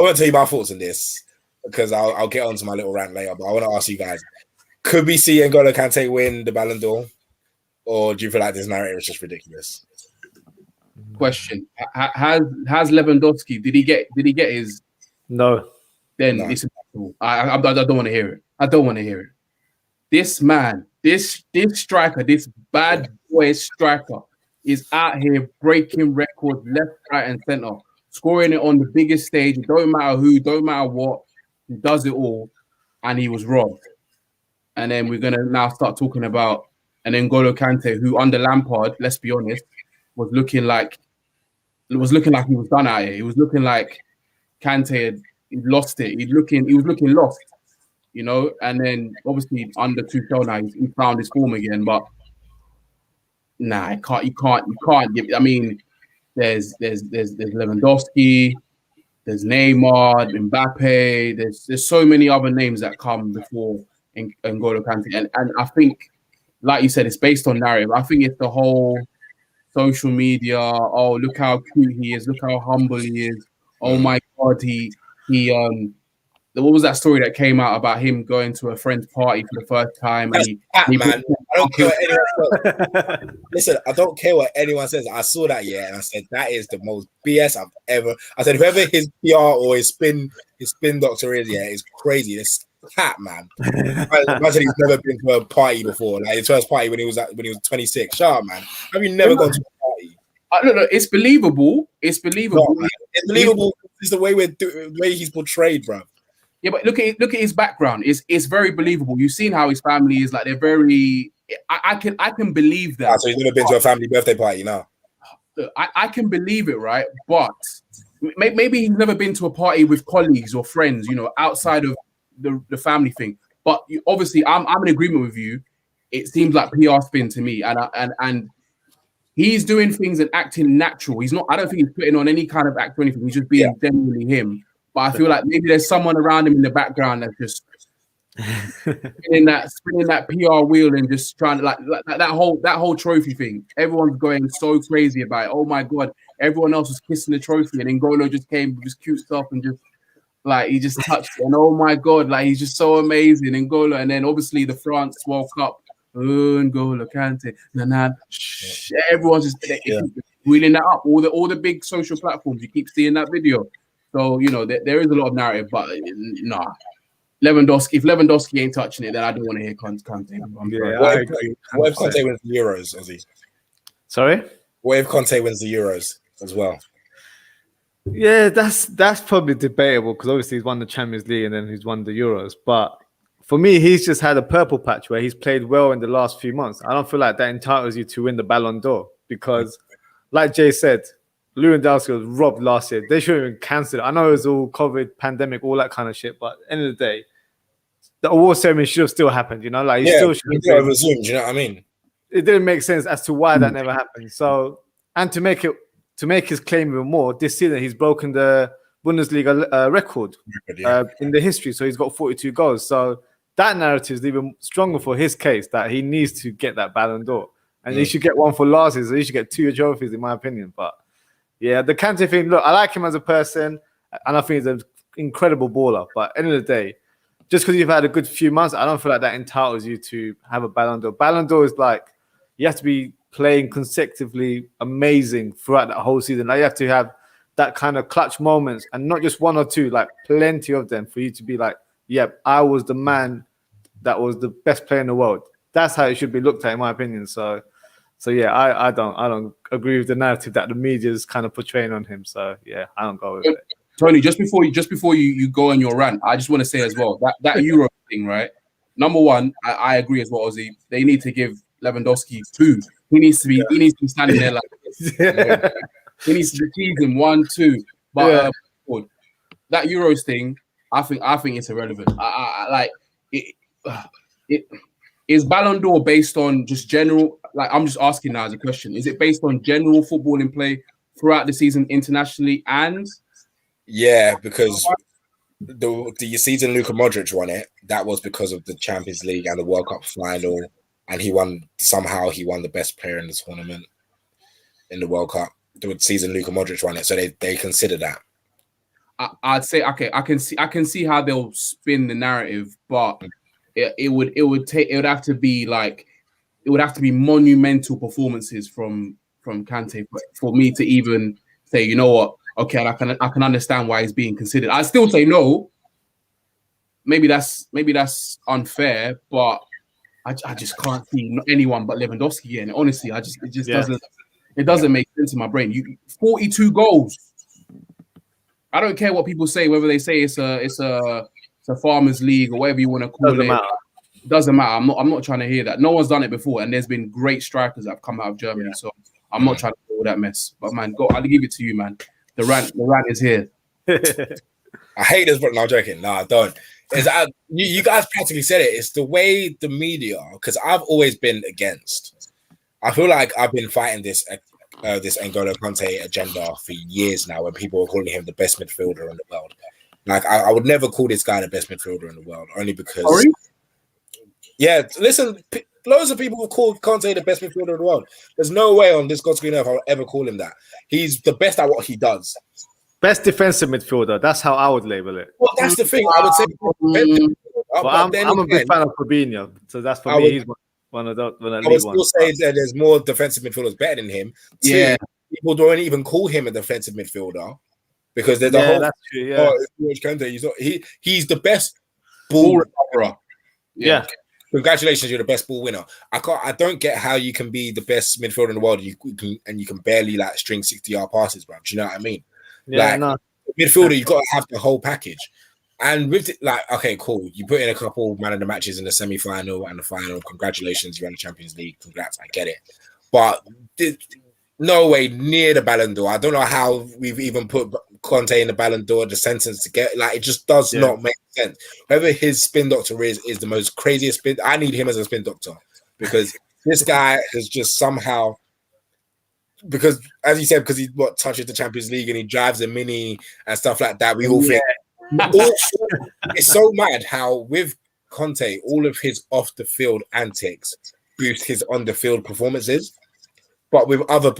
won't tell you my thoughts on this because I'll get onto my little rant later. But I want to ask you guys: could we see N'Golo Kante win the Ballon d'Or, or do you feel like this narrative is just ridiculous? Question: Has Lewandowski? Did he get his? No. Then No. listen, I don't want to hear it. I don't want to hear it. This man, this striker, this bad boy striker, is out here breaking records left, right, and center, scoring it on the biggest stage. It don't matter who, don't matter what, he does it all, and he was robbed. And then we're gonna now start talking about an N'Golo Kante, who under Lampard, let's be honest, was looking like he was done out here. He was looking like Kante had lost it. He was looking lost, you know. And then obviously under Tuchel now he found his form again. But nah, you can't give. I mean, there's Lewandowski, there's Neymar, Mbappe. There's so many other names that come before N'Golo Kante, and I think, like you said, it's based on narrative. I think it's the whole social media. Oh, look how cute he is. Look how humble he is. Oh my God, he what was that story that came out about him going to a friend's party for the first time? And man, I don't care what anyone says. Listen, I don't care what anyone says. I saw that, and I said that is the most BS I've ever. I said whoever his PR or his spin doctor is, is crazy. This cat, man. Imagine he's never been to a party before, like his first party when he was 26. Shut up, man. Have you never gone to a party? No, it's believable. It's believable. No, it's believable. It's the way he's portrayed, bro. Yeah, but look at his background. It's very believable. You've seen how his family is. Like, they're very. I can believe that. So he's never been to a family birthday party, no. I can believe it, right? But maybe he's never been to a party with colleagues or friends, you know, outside of the family thing. But obviously, I'm in agreement with you. It seems like PR spin to me, and he's doing things and acting natural. He's not. I don't think he's putting on any kind of act or anything. He's just being genuinely him. But I feel like maybe there's someone around him in the background that's just spinning that PR wheel and just trying to like that whole trophy thing. Everyone's going so crazy about it. Oh my God! Everyone else was kissing the trophy, and N'Golo just came with his cute stuff and just like he just touched it. And oh my God! Like, he's just so amazing, N'Golo. And then obviously the France World Cup. N'Golo Kante, everyone's just wheeling that up. All the big social platforms, you keep seeing that video. So, you know, there is a lot of narrative, but nah. Lewandowski, if Lewandowski ain't touching it, then I don't want to hear Kante. What if Conte wins the Euros, Ozzy? Sorry? What if Conte wins the Euros as well? Yeah, that's probably debatable because obviously he's won the Champions League and then he's won the Euros. But for me, he's just had a purple patch where he's played well in the last few months. I don't feel like that entitles you to win the Ballon d'Or because, like Jay said, Lewandowski was robbed last year. They should have even cancelled it. I know it was all COVID, pandemic, all that kind of shit, but at the end of the day, the award ceremony should have still happened, you know? Like, he still should have resumed, you know what I mean? It didn't make sense as to why that never happened. So, and to make his claim even more, this season he's broken the Bundesliga record in the history. So he's got 42 goals. So that narrative is even stronger for his case that he needs to get that Ballon d'Or. And he should get one for last season. So he should get 2 trophies, in my opinion. But yeah, the Kante thing, look, I like him as a person, and I think he's an incredible baller. But at the end of the day, just because you've had a good few months, I don't feel like that entitles you to have a Ballon d'Or. Ballon d'Or is like, you have to be playing consecutively amazing throughout that whole season. Like, you have to have that kind of clutch moments, and not just one or two, like plenty of them for you to be like, yep, I was the man that was the best player in the world. That's how it should be looked at, in my opinion. So yeah, I don't agree with the narrative that the media is kind of portraying on him. So yeah, I don't go with it. Tony, just before you go on your rant, I just want to say as well that Euro thing, right? Number one, I agree as well, Ozzy. They need to give Lewandowski 2. He needs to be standing there like this. Yeah. He needs to be teasing 1, 2. But that Euros thing, I think it's irrelevant. I like it. Is Ballon d'Or based on just general? Like, I'm just asking now as a question. Is it based on general footballing play throughout the season internationally? And yeah, because the season Luka Modric won it, that was because of the Champions League and the World Cup final, and he won the best player in the tournament in the World Cup. The season Luka Modric won it, so they consider that. I'd say okay, I can see how they'll spin the narrative, but it would have to be monumental performances from Kante for me to even say, you know what, okay, I can understand why he's being considered. I still say no. Maybe that's unfair, but I just can't see anyone but Lewandowski. And honestly, it doesn't make sense in my brain. 42 goals. I don't care what people say, whether they say it's a farmers league or whatever you want to call it. It doesn't matter. I'm not trying to hear that. No one's done it before, and there's been great strikers that have come out of Germany. So I'm not trying to do all that mess. But man, I'll give it to you, man. The rant is here. I hate this, but no, I'm joking. No, I don't. You guys practically said it. It's the way the media, because I've always been against. I feel like I've been fighting this N'Golo Kante agenda for years now, when people are calling him the best midfielder in the world. Like I would never call this guy the best midfielder in the world, only because. Sorry? Yeah, listen, loads of people have called Kante the best midfielder in the world. There's no way on this God's green earth I would ever call him that. He's the best at what he does. Best defensive midfielder. That's how I would label it. Well, that's the thing. I would say. But I'm a big fan of Fabinho, so that's for me. He's one of the I would still say that there's more defensive midfielders better than him. Yeah, people don't even call him a defensive midfielder because there's a whole. That's true. Yeah, He's the best ball recoverer. Yeah. Congratulations, you're the best ball winner. I don't get how you can be the best midfielder in the world and you can barely like string 60-yard passes, bro. Do you know what I mean? Yeah, midfielder, you've got to have the whole package. And with it, okay, cool. You put in a couple man of the matches in the semi-final and the final. Congratulations, you're in the Champions League. Congrats, I get it. But no way near the Ballon d'Or. I don't know how we've even put Conte in the Ballon d'Or, the sentence to get. Like, it just does not make sense. Whoever his spin doctor is the most craziest spin. I need him as a spin doctor because this guy is just somehow. Because, as you said, because he touches the Champions League and he drives a Mini and stuff like that, we all think. It's so mad how with Conte, all of his off the field antics boost his on the field performances. But with other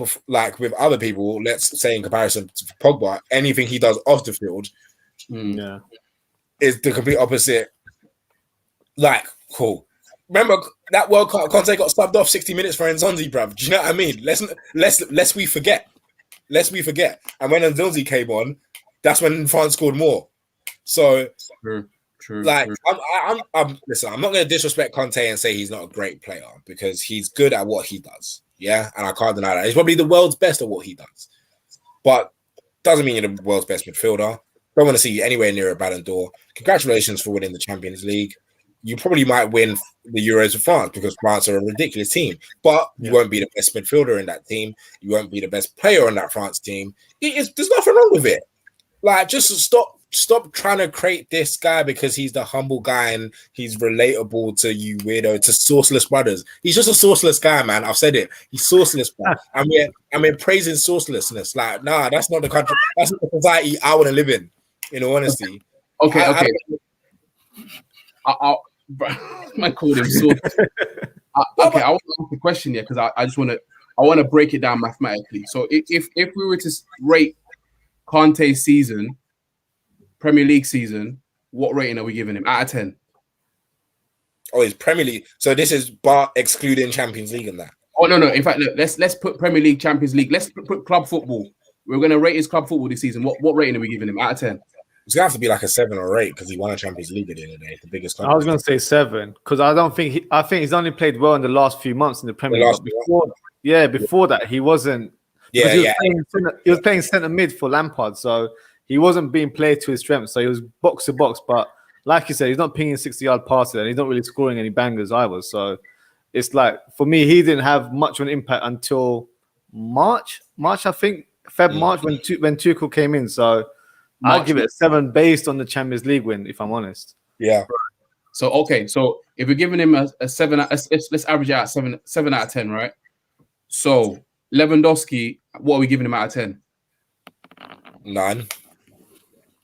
people, let's say in comparison to Pogba, anything he does off the field, is the complete opposite. Like, cool. Remember that World Cup, Conte got subbed off 60 minutes for Nzonzi, bruv. Do you know what I mean? Lest we forget. And when Nzonzi came on, that's when France scored more. So, true. Like, listen, I'm not going to disrespect Conte and say he's not a great player because he's good at what he does. Yeah, and I can't deny that. He's probably the world's best at what he does. But doesn't mean you're the world's best midfielder. Don't want to see you anywhere near a Ballon d'Or. Congratulations for winning the Champions League. You probably might win the Euros with France because France are a ridiculous team. But you won't be the best midfielder in that team. You won't be the best player on that France team. There's nothing wrong with it. Like, just stop trying to create this guy because he's the humble guy and he's relatable to you weirdo, to Sourceless Brothers. He's just a sourceless guy, man. I've said it. He's sourceless, bro. I mean, praising sourcelessness. Like, nah, that's not the country. That's not the society I want to live in all honesty. Okay. I called him sourceless. Okay, I want to ask the question here because I just want to break it down mathematically. So if we were to rate Conte's season, Premier League season, what rating are we giving him out of 10? Oh, it's Premier League. So this is bar excluding Champions League and that. Oh no. In fact, look, let's put Premier League, Champions League. Let's put club football. We're gonna rate his club football this season. What rating are we giving him out of 10? It's gonna have to be like a 7 or 8 because he won a Champions League at the end of the day. It's the biggest club. I was gonna say 7 because I think he's only played well in the last few months in the Premier League. Before that he wasn't. He was playing centre mid for Lampard, so he wasn't being played to his strengths. So he was box to box, but like you said, he's not pinging 60-yard passes and he's not really scoring any bangers either. So it's like, for me, he didn't have much of an impact until March, I think, March when Tuchel came in. So I'll give it a 7 based on the Champions League win, if I'm honest. Yeah. So so if we're giving him a 7, let's average out 7 out of 10, right? So Lewandowski, what are we giving him out of 10? 9.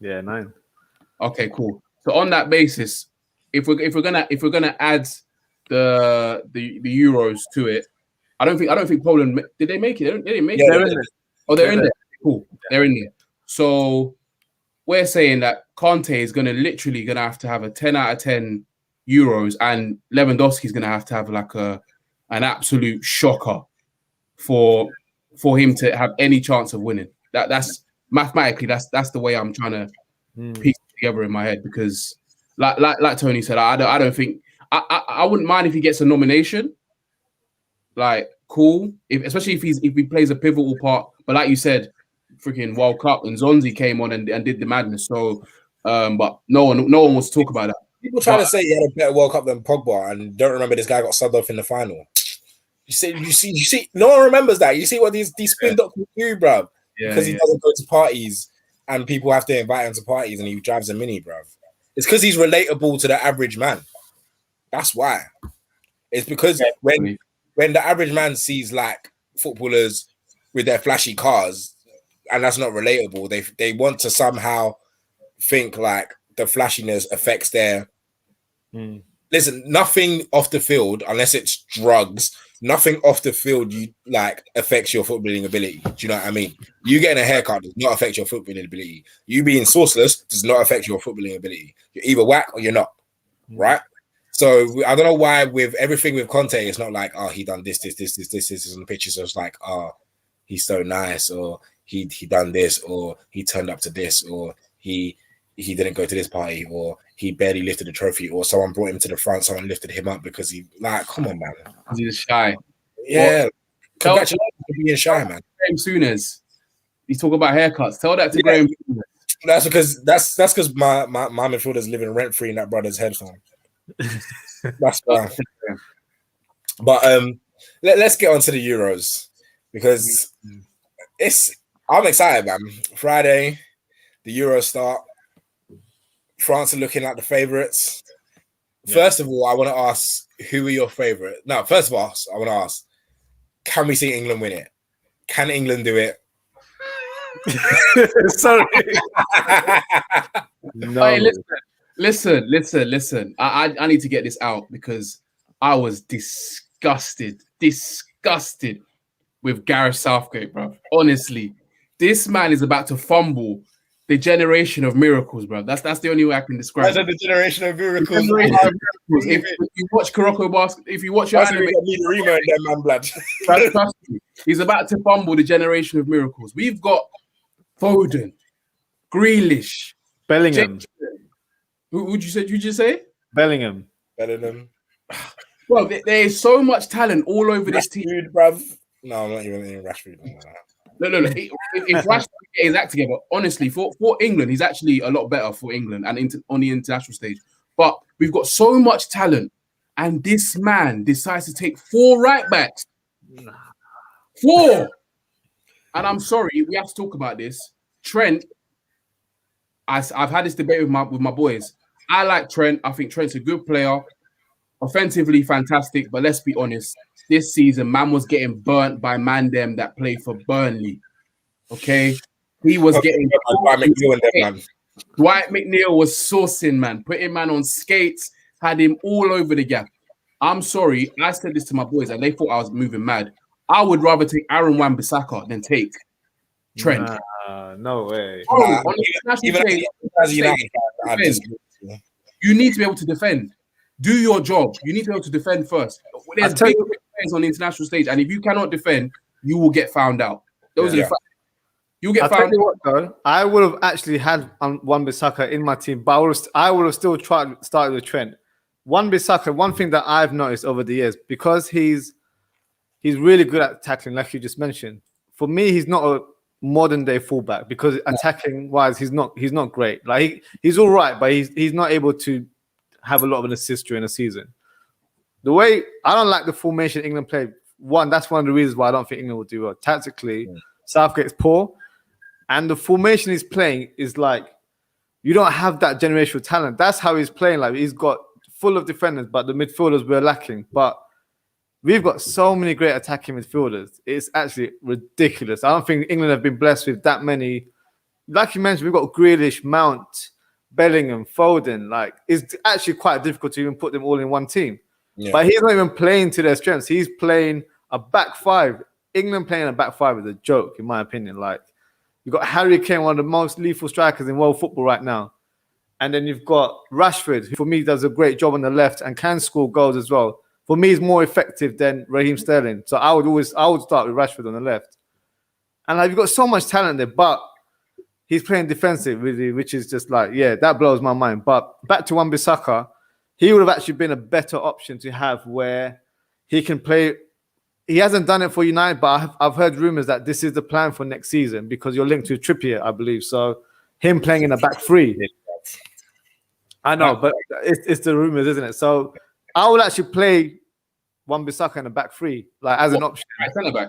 Yeah, 9. Okay, cool. So on that basis, if we're gonna add the Euros to it, I don't think Poland did they make it? They didn't make it. They're in it. Oh, they're in there. Cool. They're in there. So we're saying that Conte is literally gonna have to have a 10 out of 10 Euros, and Lewandowski is gonna have to have like an absolute shocker for him to have any chance of winning. That's mathematically that's the way I'm trying to piece it together in my head, because like Tony said, I don't think I wouldn't mind if he gets a nomination. Like, cool, especially if he plays a pivotal part. But like you said, freaking World Cup, and Zonzi came on and did the madness. So, but no one wants to talk about that. People trying to say he had a better World Cup than Pogba, and don't remember this guy got subbed off in the final. You see. No one remembers that. You see what these spin doctors do, bruv. Because he doesn't go to parties, and people have to invite him to parties, and he drives a Mini, bruv. It's because he's relatable to the average man. That's why. It's because when the average man sees like footballers with their flashy cars, and that's not relatable, they want to somehow think like the flashiness affects their. Listen, nothing off the field, unless it's drugs, nothing off the field affects your footballing ability. Do you know what I mean? You getting a haircut does not affect your footballing ability. You being sourceless does not affect your footballing ability. You're either whack or you're not, right? So I don't know why with everything with Conte, it's not like, oh, he done this, and the pictures are like, oh, he's so nice, or he done this, or he turned up to this, or he didn't go to this party, or he barely lifted the trophy, or someone brought him to the front, someone lifted him up because he, like, come on, man. He's shy. Yeah. Congratulations for being shy, man. Graham Souness. He's talking about haircuts. Tell that to Graham. That's because my midfielder's living rent-free in that brother's headphone. That's fine. But let's get on to the Euros, because I'm excited, man. Friday, the Euros start. France are looking like the favourites. First of all, I want to ask, who are your favourite? No, first of all, I want to ask, can we see England win it? Can England do it? Sorry. No. Hey, listen. I need to get this out, because I was disgusted with Gareth Southgate, bro. Honestly, this man is about to fumble the generation of miracles, bro. That's the only way I can describe it. The generation of miracles. If you watch Kuroko Basket, if you watch your anime, he's about to fumble the generation of miracles. We've got Foden, Grealish, Bellingham. Who would you say? You just say Bellingham. Well, there is so much talent all over this team, bruv. No, I'm not even in Rashford. No. If Rashford get his act together, honestly, for England, he's actually a lot better for England and on the international stage. But we've got so much talent, and this man decides to take 4 right backs. 4. And I'm sorry, we have to talk about this. Trent, I've had this debate with my boys. I like Trent. I think Trent's a good player. Offensively, fantastic. But let's be honest, this season, man was getting burnt by them that play for Burnley. Okay? He was getting... Dwight McNeil was saucing, man. Putting man on skates, had him all over the gap. I'm sorry, I said this to my boys, and they thought I was moving mad. I would rather take Aaron Wan-Bissaka than take Trent. No way. You need to be able to defend. Do your job. You need to be able to defend first. There's big defense on the international stage, and if you cannot defend, you will get found out. Those are the facts. You'll get found out. Though, I would have actually had Wan-Bissaka in my team, but I would have still started with Trent. Wan-Bissaka, one thing that I've noticed over the years, because he's really good at tackling, like you just mentioned. For me, he's not a modern day fullback, because attacking wise, he's not great. Like he's all right, but he's not able to have a lot of an assist during a season. The way I don't like the formation England play. That's one of the reasons why I don't think England will do well. Tactically, Southgate's poor, and the formation he's playing is like you don't have that generational talent. That's how he's playing. Like he's got full of defenders, but the midfielders were lacking. But we've got so many great attacking midfielders. It's actually ridiculous. I don't think England have been blessed with that many. Like you mentioned, we've got Grealish, Mount, Bellingham, Foden. Like, it's actually quite difficult to even put them all in one team. Yeah. But he's not even playing to their strengths. He's playing a back five. England playing a back five is a joke, in my opinion. Like, you've got Harry Kane, one of the most lethal strikers in world football right now. And then you've got Rashford, who for me does a great job on the left and can score goals as well. For me, he's more effective than Raheem Sterling. So I would start with Rashford on the left. And like, you've got so much talent there, but he's playing defensive, really, which is just like, yeah, that blows my mind. But back to Wan-Bissaka, he would have actually been a better option to have where he can play. He hasn't done it for United, but I've heard rumors that this is the plan for next season because you're linked to Trippier, I believe. So him playing in a back three. I know, but it's the rumors, isn't it? So I would actually play Wan-Bissaka in a back three, like as an option. Centre back.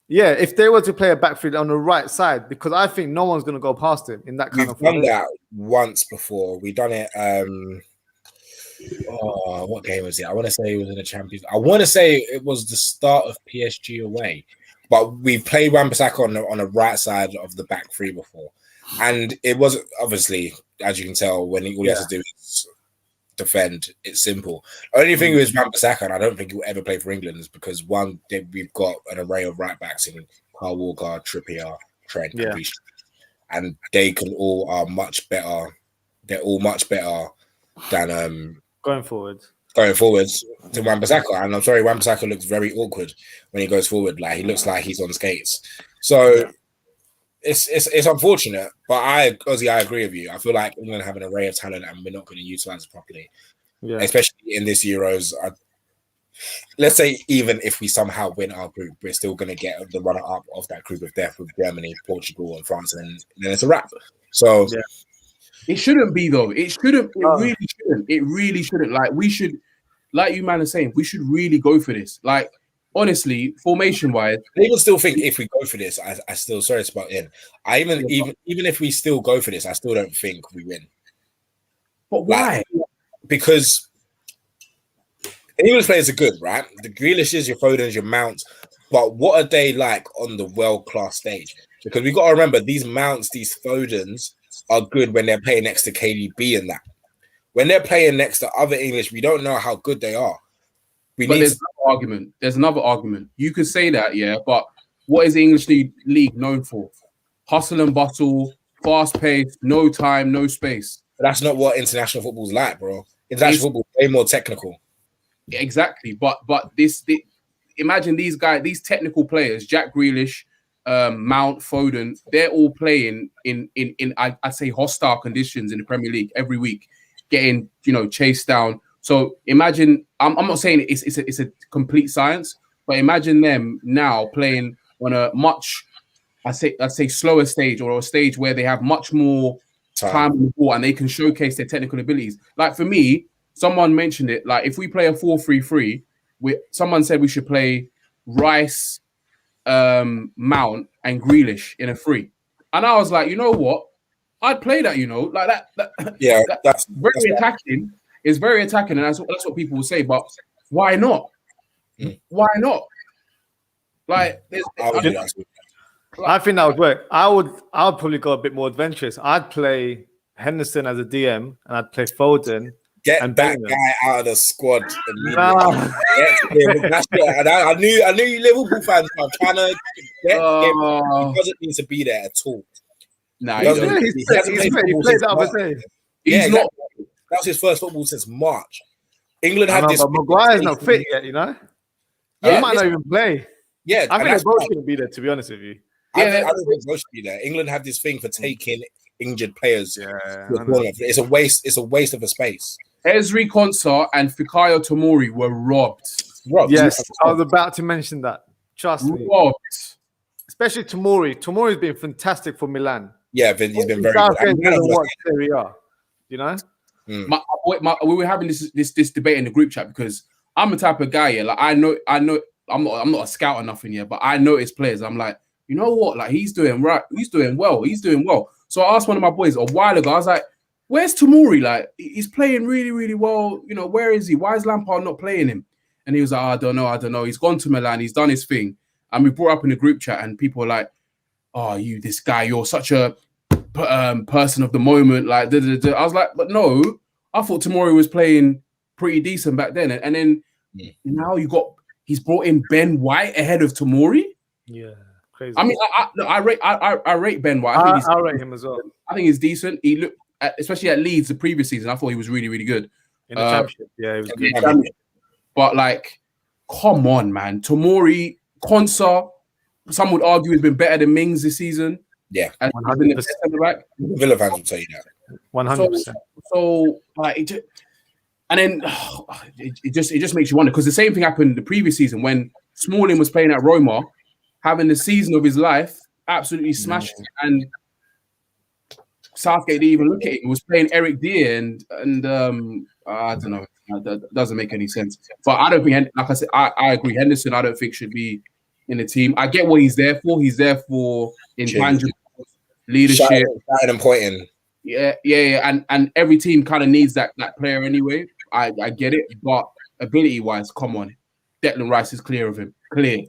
Yeah, if they were to play a back three on the right side, because I think no one's going to go past him in that kind of. We've done that once before. We done it. What game was it? I want to say it was in the Champions. I want to say it was the start of PSG away, but we played Wan-Bissaka on the right side of the back three before, and it was obviously, as you can tell, when all he has to do is defend. It's simple. Only thing with Wan-Bissaka, and I don't think he'll ever play for England, is because we've got an array of right backs in Kyle Walker, Trippier, Trent, and they can all are much better. They're all much better than going forward to Wan-Bissaka. And I'm sorry, Wan-Bissaka looks very awkward when he goes forward. Like, he looks like he's on skates. So it's unfortunate, but I agree with you. I feel like England have an array of talent and we're not going to utilize it properly. Yeah. Especially in this Euros. Let's say even if we somehow win our group, we're still going to get the runner-up of that group of death with Germany, Portugal, and France, and then it's a wrap. So it shouldn't be though. It shouldn't. It really shouldn't. It really shouldn't. Like, we should, like you man are saying, we should really go for this. Like, honestly, formation-wise, people still think if we go for this, I still, sorry to butt in. Even if we still go for this, I still don't think we win. But why? Like, because English players are good, right? The Grealishes, your Fodens, your Mounts, but what are they like on the world-class stage? Because we've got to remember, these Mounts, these Fodens are good when they're playing next to KDB and that. When they're playing next to other English, we don't know how good they are. There's another argument. You could say that, yeah, but what is the English league known for? Hustle and bustle, fast pace, no time, no space. But that's not what international football's like, bro. International football is way more technical. Exactly, but imagine these guys, these technical players, Jack Grealish, Mount, Foden, they're all playing in I'd say hostile conditions in the Premier League every week, getting chased down. So imagine, I'm not saying it's a complete science, but imagine them now playing on a much, I'd say slower stage, or a stage where they have much more time on the ball and they can showcase their technical abilities. Like, for me, someone mentioned it. Like, if we play a 4-3-3, someone said we should play Rice, Mount, and Grealish in a free, and I was like, you know what? I'd play that. Like that. Yeah, that's very attacking. It's very attacking, and that's what people will say. But why not? Why not? Like, I think that would work. I would probably go a bit more adventurous. I'd play Henderson as a DM, and I'd play Foden. Get that guy out of the squad. I knew you Liverpool fans. I'm trying to get him. He doesn't need to be there at all. Nah, he played the other day. He's not. That's his first football since March. England had this. But Maguire's not fit yet, He might not even play. Yeah, I think they both shouldn't be there, to be honest with you. I don't think both should be there. England had this thing for taking injured players. It's a waste. It's a waste of a space. Esri Konsa and Fikayo Tomori were robbed. Yes, I was about to mention that. Trust me. Especially Tomori. Tomori's been fantastic for Milan. Yeah, he's been very good. Serie A, we were having this debate in the group chat, because I'm the type of guy, like, I know I'm not a scout or nothing yet, but I notice players. I'm like, you know what? Like, he's doing right. He's doing well. So I asked one of my boys a while ago. I was like, where's Tomori? Like, he's playing really, really well. Where is he? Why is Lampard not playing him? And he was like, I don't know. He's gone to Milan. He's done his thing. And we brought up in the group chat, and people were like, oh, this guy, you're such a person of the moment. Like, I was like, but no, I thought Tomori was playing pretty decent back then, and then now he's brought in Ben White ahead of Tomori. Yeah, crazy. I mean, I rate Ben White. I rate him as well. I think he's decent. He looked, especially at Leeds the previous season, I thought he was really, really good. In the championship, yeah, he was good. But like, come on, man. Tomori, Konsa, some would argue has been better than Mings this season. Yeah, 100%. Villa fans will tell you that. 100%. So like, and then it just makes you wonder, because the same thing happened the previous season when Smalling was playing at Roma, having the season of his life, absolutely smashing, and Southgate didn't even look at him. He was playing Eric Dier, and I don't know. That doesn't make any sense. But I don't think, like I said, I agree. Henderson, I don't think should be in the team. I get what he's there for. He's there for intangible leadership, shouting and pointing. Yeah. And every team kind of needs that player anyway. I get it, but ability-wise, come on, Declan Rice is clear of him. Clear.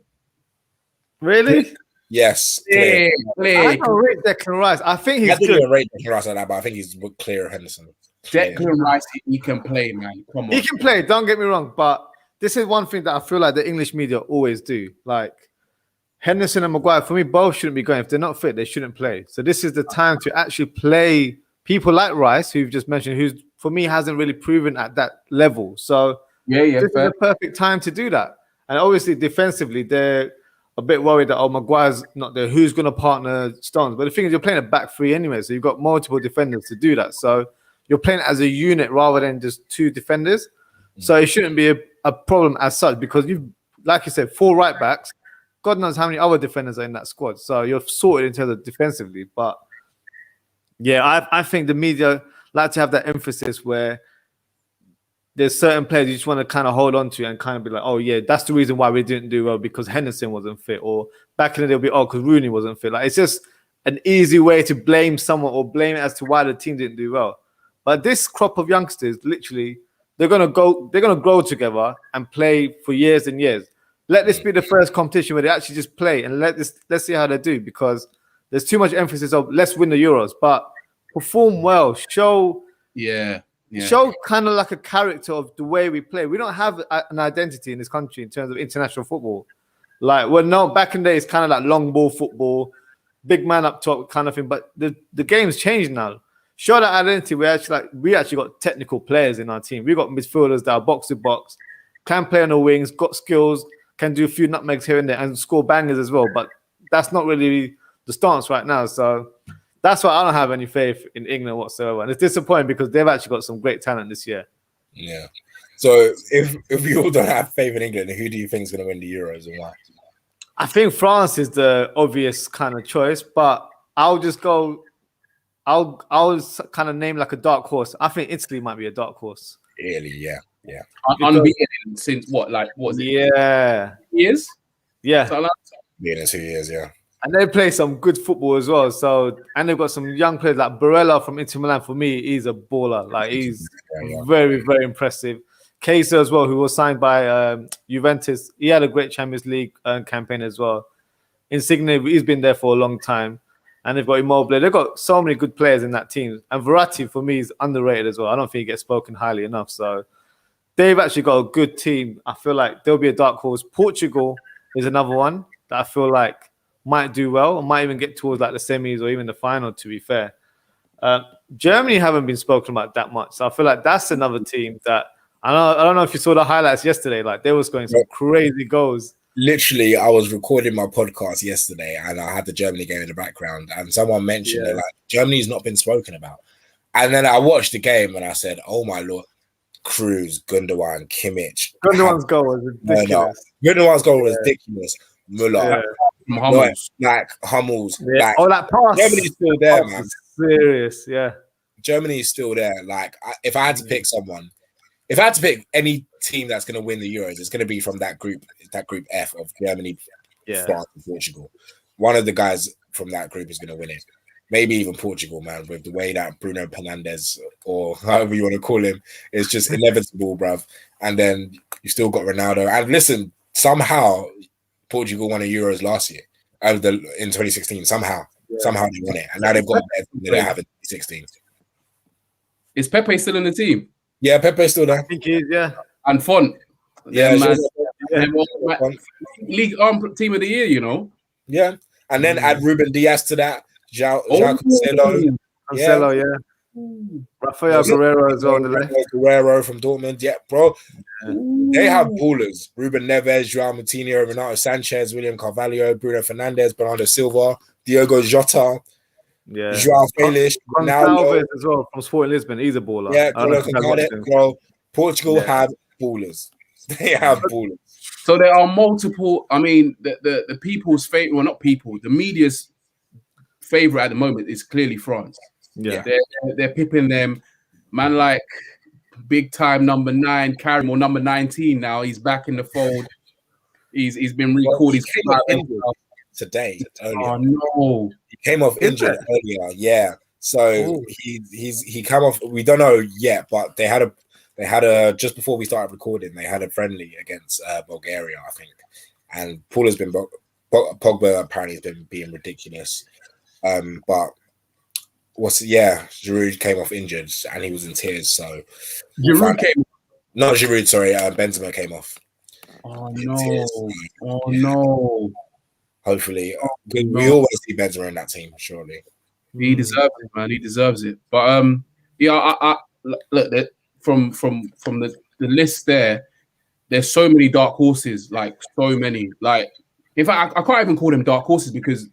Really? Yes. Clear. I don't rate Declan Rice. I think he's I didn't good. even rate Declan Rice like that, but I think he's clear of Henderson. Declan Rice, he can play, man. Come on. He can play, don't get me wrong, but this is one thing that I feel like the English media always do. Like, Henderson and Maguire, for me, both shouldn't be going. If they're not fit, they shouldn't play. So this is the time to actually play people like Rice, who you've just mentioned, who's, for me, hasn't really proven at that level. So this is the perfect time to do that. And obviously, defensively, they're a bit worried that, Maguire's not there. Who's going to partner Stones? But the thing is, you're playing a back three anyway, so you've got multiple defenders to do that. So you're playing as a unit rather than just two defenders. So it shouldn't be a problem as such, because you've, like you said, 4 right backs. God knows how many other defenders are in that squad. So you're sorted in terms of defensively. But yeah, I think the media like to have that emphasis where there's certain players you just want to kind of hold on to and kind of be like, oh yeah, that's the reason why we didn't do well, because Henderson wasn't fit, or back in the day it'll be, because Rooney wasn't fit. Like, it's just an easy way to blame someone or blame it as to why the team didn't do well. But this crop of youngsters, literally, they're gonna grow together and play for years and years. Let this be the first competition where they actually just play, and let's see how they do, because there's too much emphasis of let's win the Euros, but perform well, show kind of like a character of the way we play. We don't have an identity in this country in terms of international football. Like, back in the day, it's kind of like long ball football, big man up top kind of thing. But the game's changed now. Show that identity. We actually got technical players in our team. We got midfielders that are box to box, can play on the wings, got skills, can do a few nutmegs here and there, and score bangers as well. But that's not really the stance right now. So that's why I don't have any faith in England whatsoever. And it's disappointing because they've actually got some great talent this year. Yeah. So if you all don't have faith in England, who do you think is going to win the Euros and why? I think France is the obvious kind of choice, but I'll kind of name like a dark horse. I think Italy might be a dark horse. Really? Yeah. Unbeaten since what was it? Yeah. Years? Yeah. Been in 2 years, yeah. And they play some good football as well. So, and they've got some young players like Barella from Inter Milan. For me, he's a baller. Like, he's very, very impressive. Kesa as well, who was signed by Juventus. He had a great Champions League campaign as well. Insigne, he's been there for a long time. And they've got Immobile. They've got so many good players in that team. And Verratti, for me, is underrated as well. I don't think he gets spoken highly enough. So they've actually got a good team. I feel like there'll be a dark horse. Portugal is another one that I feel like might do well, or might even get towards like the semis or even the final, to be fair. Germany haven't been spoken about that much. So I feel like that's another team that I don't know if you saw the highlights yesterday. Like, they were scoring some crazy goals. Literally, I was recording my podcast yesterday and I had the Germany game in the background, and someone mentioned that, like, Germany's not been spoken about. And then I watched the game and I said, oh my Lord, Cruz, Gundogan, Kimmich. Gundogan's goal was ridiculous. Gundogan's goal was ridiculous. Muller, Hummels. Yeah. That pass. Germany's still there, man. Serious, yeah. Germany's still there. Like, if I had to pick someone, if I had to pick any team that's going to win the Euros, it's going to be from that group F of Germany, France, and Portugal. One of the guys from that group is going to win it. Maybe even Portugal, man, with the way that Bruno Fernandes, or however you want to call him, is just inevitable, bruv. And then you still got Ronaldo. And listen, somehow Portugal won a Euros last year, in 2016. Somehow Somehow they won it, and now they've got a better team than they have in 2016. Is Pepe still in the team? Yeah, Pepe's still there. I think he is, yeah. And Font. Yeah, man. yeah. League team of the year, you know. Yeah, and then add Ruben Diaz to that. João Cancelo, yeah. Rafael Guerrero as well on the left. Guerrero from Dortmund, yeah, bro. They have ballers. Ruben Neves, João Moutinho, Renato Sanchez, William Carvalho, Bruno Fernandes, Bernardo Silva, Diogo Jota, João Felix, Gonçalves as well from Sporting Lisbon. He's a baller. Yeah, bro. Portugal have ballers. They have ballers. So there are multiple. I mean, the people's favorite, well, not people, the media's favorite at the moment is clearly France. Yeah, they're pipping them, man. Like big time number 9, Karim, or number 19 now. He's back in the fold. He's been recalled. He's today. Earlier. Oh no, he came off injured earlier. Yeah, so he came off. We don't know yet, but they had a just before we started recording, they had a friendly against Bulgaria, I think. And Paul has been Pogba apparently has been being ridiculous. But Giroud came off injured and he was in tears. So Giroud, sorry, Benzema came off. Oh no! No! Hopefully, we always see Benzema in that team. Surely, he deserves it, man. He deserves it. But I look from the list there. There's so many dark horses, like so many. Like, in fact, I can't even call them dark horses because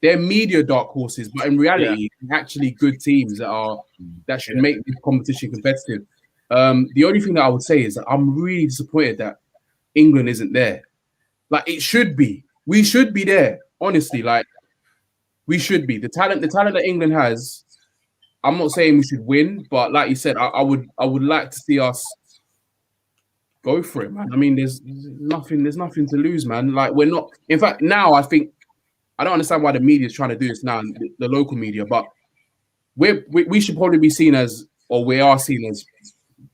they're media dark horses, but in reality, they're actually good teams that should make this competition competitive. The only thing that I would say is that I'm really disappointed that England isn't there. Like, it should be. We should be there. Honestly, like, we should be. The talent that England has, I'm not saying we should win, but like you said, I would like to see us go for it, man. I mean, there's nothing to lose, man. Like, we're not. In fact, now I think I don't understand why the media is trying to do this now, the local media, but we should probably be seen as, or we are seen as,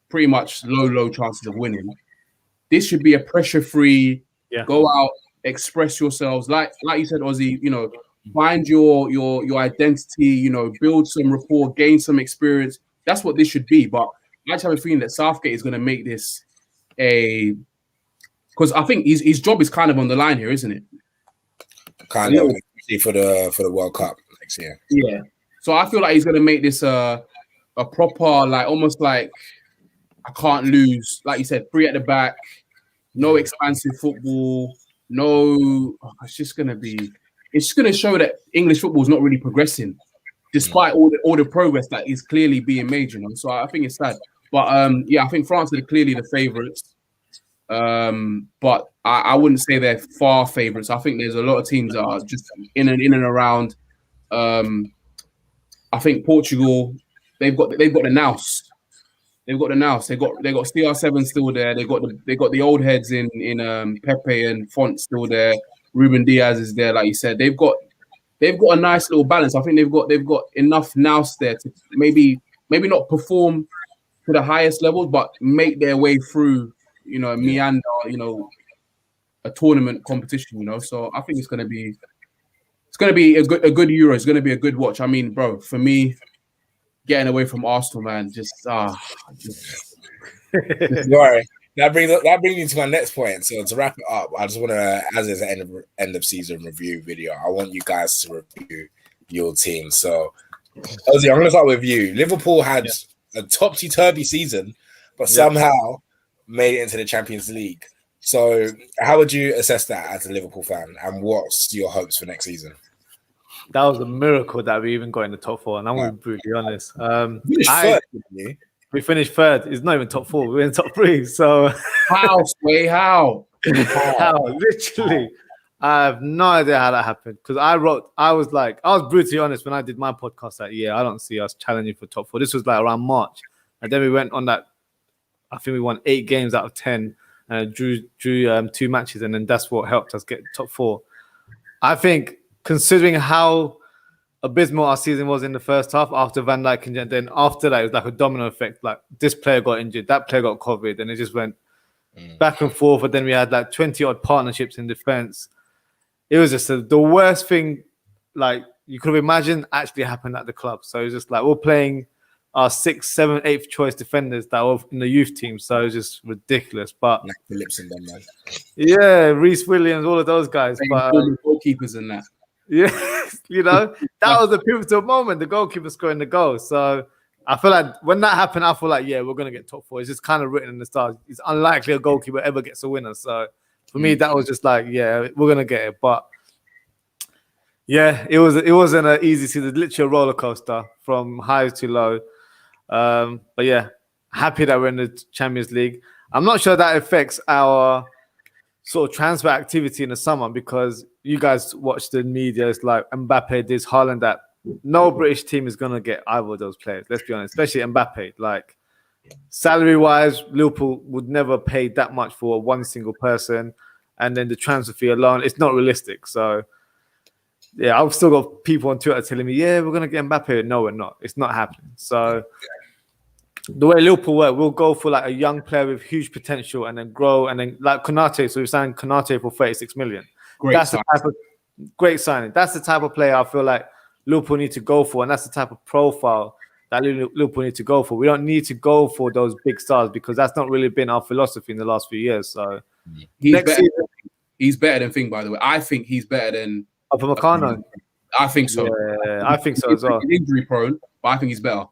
pretty much low chances of winning. This should be a pressure-free, go out, express yourselves. Like you said, Ozzy, you know, find your identity, you know, build some rapport, gain some experience. That's what this should be. But I just have a feeling that Southgate is going to make this because I think his job is kind of on the line here, isn't it? Kind of, for the World Cup next year. Yeah. So I feel like he's going to make this a proper, like, almost like I can't lose. Like you said, 3 at the back, no expansive football, it's just going to show that English football is not really progressing, despite all the progress that is clearly being made, you know. So I think it's sad. But I think France are clearly the favourites. But I wouldn't say they're far favourites. I think there's a lot of teams that are just in and around. I think Portugal, they've got the nous. They've got the nous. They got CR7 still there. They got the old heads in Pepe and Font still there. Ruben Diaz is there, like you said. They've got a nice little balance. I think they've got enough nous there to maybe not perform to the highest levels, but make their way through, you know, meander, you know, a tournament competition, you know. So I think it's gonna be a good Euro. It's gonna be a good watch. I mean, bro, for me, getting away from Arsenal, man, just Sorry. That brings me to my next point. So to wrap it up, I just want to, as it's an end of season review video, I want you guys to review your team. So, Ozzy, I'm going to start with you. Liverpool had a topsy-turvy season, but somehow made it into the Champions League. So how would you assess that as a Liverpool fan, and what's your hopes for next season? That was a miracle that we even got in the top 4, and I'm going to be brutally honest. We finished third. It's not even top 4. We're in top 3. So how? Literally, I have no idea how that happened. Because I was brutally honest when I did my podcast that year. I don't see us challenging for top 4. This was like around March, and then we went on that. I think we won 8 games out of 10, and drew 2 matches, and then that's what helped us get top 4. I think, considering how abysmal our season was in the first half after Van Dijk injured, then after that it was like a domino effect. Like, this player got injured, that player got COVID, and it just went back and forth. But then we had like 20 odd partnerships in defense. It was just the worst thing. Like, you could have imagined actually happened at the club. So it's just like we're playing our 6th, 7th, 8th choice defenders that were in the youth team. So it's just ridiculous. But like Phillips and them, man. Yeah, Reece Williams, all of those guys. But goalkeepers and that. Yeah, that was a pivotal moment. The goalkeeper scoring the goal. So I feel like when that happened, I feel like, yeah, we're going to get top 4. It's just kind of written in the stars. It's unlikely a goalkeeper ever gets a winner. So for me, that was just like, yeah, we're going to get it. But yeah, it wasn't an easy season. Literally a roller coaster from high to low. But yeah, happy that we're in the Champions League. I'm not sure that affects our sort of transfer activity in the summer because you guys watch the media. It's like Mbappe, this Haaland, that no British team is going to get either of those players. Let's be honest, especially Mbappe. Like salary-wise, Liverpool would never pay that much for one single person. And then the transfer fee alone, it's not realistic. So yeah, I've still got people on Twitter telling me, yeah, we're going to get Mbappe. No, we're not. It's not happening. So the way Liverpool work, we'll go for like a young player with huge potential and then grow. And then like Konate, so we signed Konate for 36 million. Great signing. That's the type of player I feel like Liverpool need to go for. And that's the type of profile that Liverpool need to go for. We don't need to go for those big stars because that's not really been our philosophy in the last few years. So he's better than Thing, by the way. I think he's better than Upamecano. I think so. Yeah, I think so as well. He's injury prone, but I think he's better.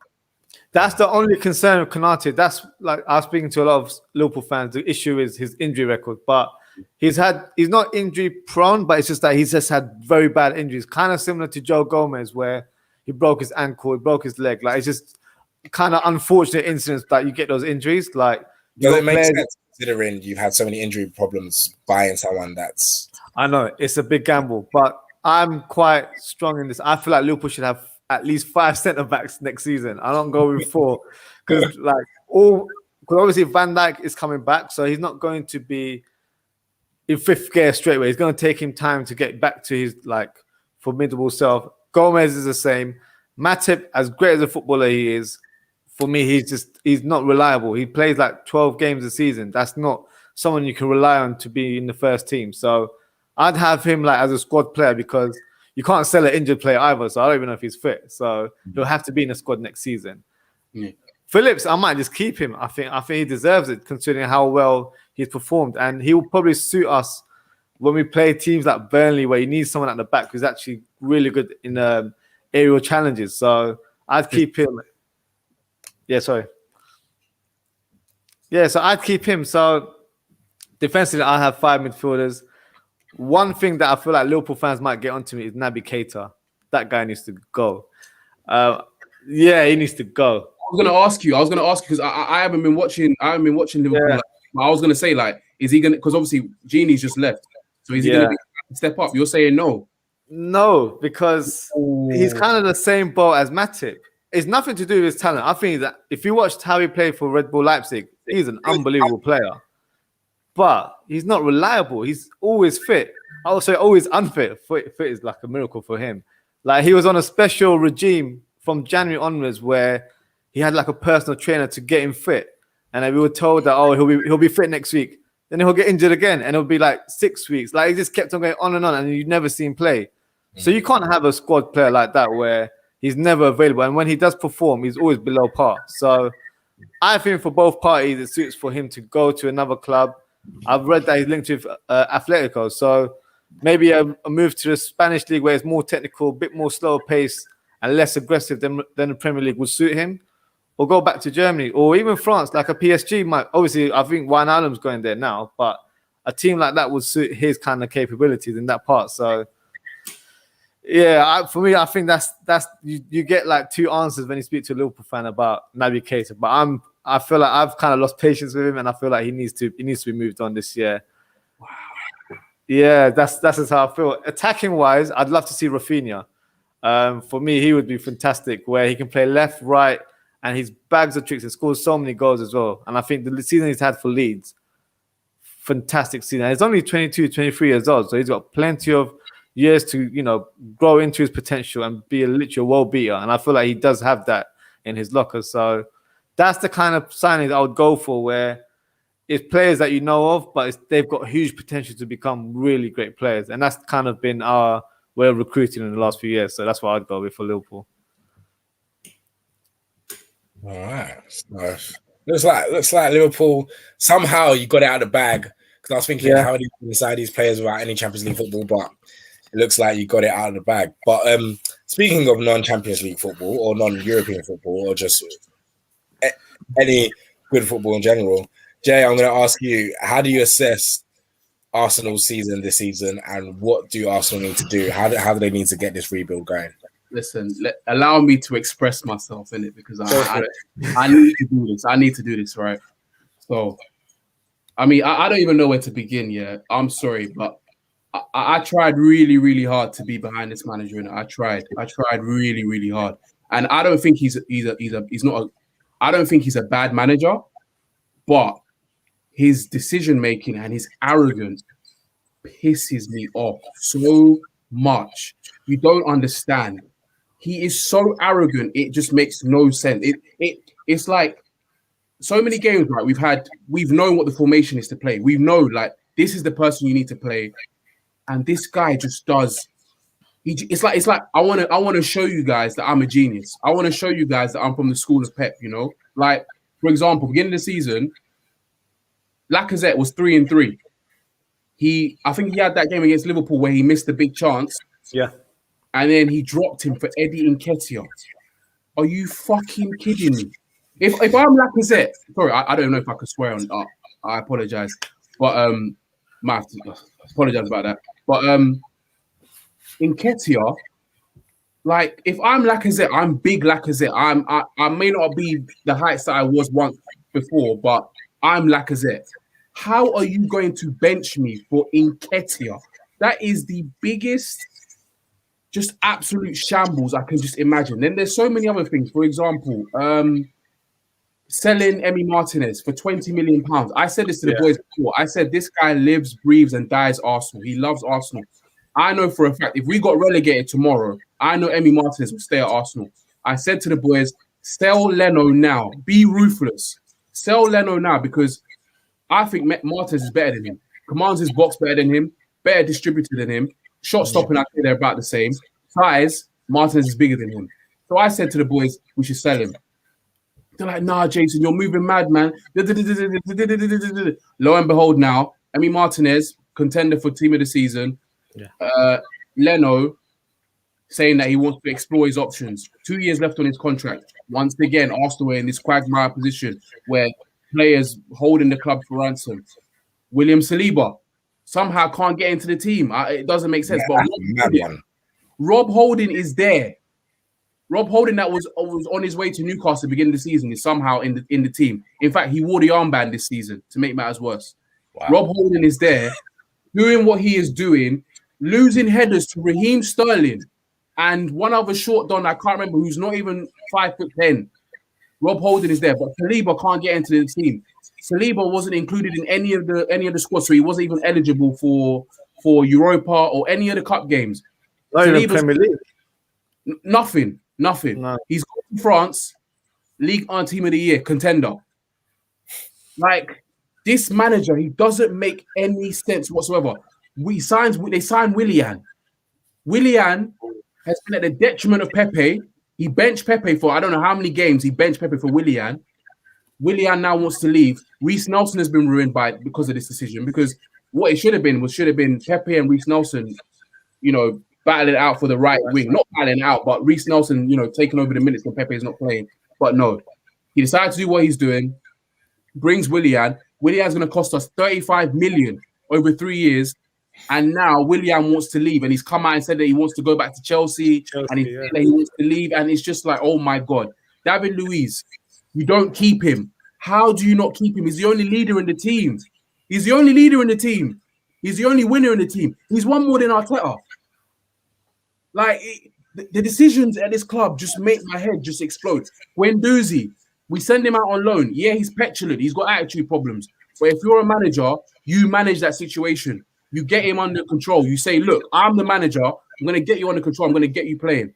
That's the only concern with Konate. That's like I was speaking to a lot of Liverpool fans. The issue is his injury record, but he's not injury prone, but it's just that he's just had very bad injuries, kind of similar to Joe Gomez, where he broke his ankle, he broke his leg. Like it's just kind of unfortunate incidents that you get those injuries. Like does it make sense considering you've had so many injury problems buying someone that's? I know it's a big gamble, but I'm quite strong in this. I feel like Liverpool should have at least 5 centre backs next season. I don't go with 4 because obviously Van Dijk is coming back, so he's not going to be in 5th gear straight away. It's going to take him time to get back to his like formidable self. Gomez is the same. Matip, as great as a footballer he is, for me he's not reliable. He plays like 12 games a season. That's not someone you can rely on to be in the first team. So I'd have him like as a squad player because you can't sell an injured player either, so I don't even know if he's fit. So he'll have to be in the squad next season. Yeah. Phillips, I might just keep him. I think he deserves it considering how well he's performed, and he will probably suit us when we play teams like Burnley, where you need someone at the back who's actually really good in aerial challenges. So I'd keep him. Yeah, sorry. Yeah, so I'd keep him. So defensively, I have 5 midfielders. One thing that I feel like Liverpool fans might get onto me is Naby Keita. That guy needs to go. Yeah, he needs to go. I was gonna ask you because I haven't been watching. Liverpool. Yeah. I was gonna say like, is he gonna? Because obviously Genie's just left, so is he gonna step up? You're saying no. No, because he's kind of the same boat as Matip. It's nothing to do with his talent. I think that if you watched how he played for Red Bull Leipzig, he's an unbelievable player. But he's not reliable. He's always fit. I would say always unfit. Fit is like a miracle for him. Like he was on a special regime from January onwards where he had like a personal trainer to get him fit. And we were told that, he'll be fit next week. Then he'll get injured again and it'll be like 6 weeks. Like he just kept on going on and you never see him play. So you can't have a squad player like that where he's never available. And when he does perform, he's always below par. So I think for both parties, it suits for him to go to another club. I've read that he's linked with Atletico, so maybe a move to the Spanish league where it's more technical, a bit more slower pace and less aggressive than the Premier League would suit him, or go back to Germany or even France, like a PSG might. Obviously, I think Wijnaldum's going there now, but a team like that would suit his kind of capabilities in that part. So, yeah, for me, I think that's you get like 2 answers when you speak to a Liverpool fan about Naby Keita, but I feel like I've kind of lost patience with him, and I feel like he needs to be moved on this year. Wow. Yeah, that's just how I feel. Attacking wise, I'd love to see Rafinha. For me, he would be fantastic, where he can play left, right, and his bags of tricks and scores so many goals as well. And I think the season he's had for Leeds, fantastic season. He's only 22, 23 years old, so he's got plenty of years to grow into his potential and be a literal world beater. And I feel like he does have that in his locker. So that's the kind of signings I would go for, where it's players that you know of, but they've got huge potential to become really great players. And that's kind of been our well recruited in the last few years. So that's what I'd go with for Liverpool. All right. Nice. Looks like Liverpool somehow you got it out of the bag. Because I was thinking, how do you decide these players without any Champions League football? But it looks like you got it out of the bag. But speaking of non-Champions League football or non-European football or just any good football in general, Jay, I'm going to ask you: how do you assess Arsenal's season this season, and what do Arsenal need to do? How do they need to get this rebuild going? Listen, allow me to express myself in it because I need to do this. I need to do this, right? So, I mean, I don't even know where to begin yet. I'm sorry, but I tried really, really hard to be behind this manager, and I tried really, really hard. And I don't think he's not. I don't think he's a bad manager, but his decision making and his arrogance pisses me off so much. You don't understand. He is so arrogant, it just makes no sense. It's like so many games, right? We've known what the formation is to play. We've known like this is the person you need to play, and this guy just does. It's like I want to show you guys that I'm a genius. I want to show you guys that I'm from the school of Pep. You know, like for example, beginning of the season, Lacazette was 3-3. I think he had that game against Liverpool where he missed the big chance. Yeah. And then he dropped him for Eddie Nketiah. Are you fucking kidding me? If I'm Lacazette, sorry, I don't know if I could swear on that. I apologize. But might have to apologize about that. But Nketiah, like if I'm Lacazette, I'm big Lacazette. I may not be the heights that I was once before, but I'm Lacazette. How are you going to bench me for Nketiah? That is the biggest, just absolute shambles I can just imagine. Then there's so many other things. For example, selling Emi Martinez for £20 million. I said this to the boys before. I said this guy lives, breathes, and dies Arsenal. He loves Arsenal. I know for a fact if we got relegated tomorrow, I know Emi Martinez will stay at Arsenal. I said to the boys, sell Leno now. Be ruthless. Sell Leno now because I think Martinez is better than him. Commands his box better than him. Better distributed than him. Shot stopping, I think they're about the same. Size, Martinez is bigger than him. So I said to the boys, we should sell him. They're like, nah, Jason, you're moving mad, man. Lo and behold, now, Emi Martinez, contender for team of the season. Yeah. Leno saying that he wants to explore his options. 2 years left on his contract. Once again, Arsenal in this quagmire position where players holding the club for ransom. William Saliba somehow can't get into the team. It doesn't make sense. But Rob Holding is there. Rob Holding that was on his way to Newcastle beginning of the season is somehow in the team. In fact, he wore the armband this season to make matters worse. Wow. Rob Holding is there doing what he is doing, losing headers to Raheem Sterling and one other short don I can't remember who's not even 5'10". Rob Holding is there, but Saliba can't get into the team. Saliba wasn't included in any of the squads, so he wasn't even eligible for Europa or any of the cup games. Not even Premier League. Nothing. No. He's gone to France, League 1 Team of the Year contender. Like this manager, he doesn't make any sense whatsoever. They signed Willian. Willian has been at the detriment of Pepe. He benched Pepe for I don't know how many games. He benched Pepe for Willian. Willian now wants to leave. Reece Nelson has been ruined because of this decision. Because what it should have been Pepe and Reece Nelson, battling out for the right wing. Not battling out, but Reece Nelson, taking over the minutes when Pepe is not playing. But no, he decided to do what he's doing. Brings Willian. Willian's going to cost us 35 million over 3 years. And now Willian wants to leave, and he's come out and said that he wants to go back to Chelsea and he wants to leave. And it's just like, oh my God, David Luiz, you don't keep him. How do you not keep him? He's the only leader in the team. He's the only winner in the team. He's won more than Arteta. Like the decisions at this club just make my head just explode. Guendouzi, we send him out on loan. Yeah, he's petulant. He's got attitude problems. But if you're a manager, you manage that situation. You get him under control. You say, look, I'm the manager. I'm going to get you under control. I'm going to get you playing.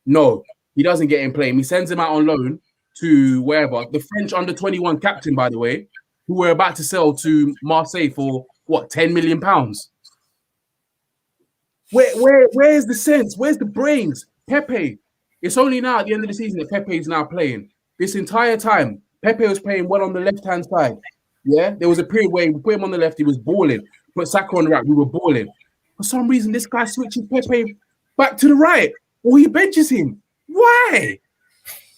No, he doesn't get him playing. He sends him out on loan to wherever. The French under-21 captain, by the way, who we're about to sell to Marseille for, what, £10 million? Where's the sense? Where's the brains? Pepe. It's only now at the end of the season that Pepe is now playing. This entire time, Pepe was playing well on the left-hand side. Yeah, there was a period where we put him on the left, he was balling. Put Saka on the right, we were balling. For some reason, this guy switches Pepe back to the right, or he benches him. Why?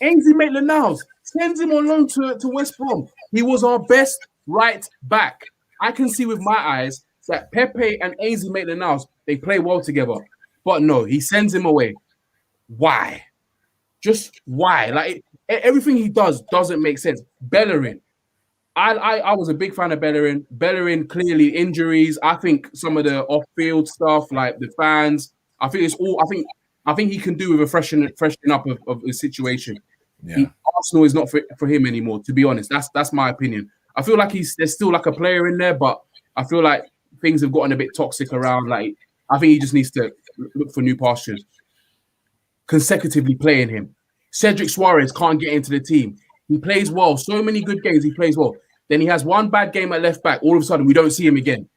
Ainsley Maitland-Niles sends him on loan to West Brom. He was our best right back. I can see with my eyes that Pepe and Ainsley Maitland-Niles, they play well together. But no, he sends him away. Why? Just why? Like everything he does doesn't make sense. Bellerin. I was a big fan of Bellerin. Bellerin, clearly injuries. I think some of the off-field stuff, like the fans, I think it's all. I think he can do with a freshening up of the situation. Yeah. Arsenal is not for him anymore. To be honest, that's my opinion. I feel like there's still like a player in there, but I feel like things have gotten a bit toxic around. Like I think he just needs to look for new pastures. Consecutively playing him, Cedric Suarez can't get into the team. He plays well. So many good games. He plays well. Then he has one bad game at left back. All of a sudden, we don't see him again.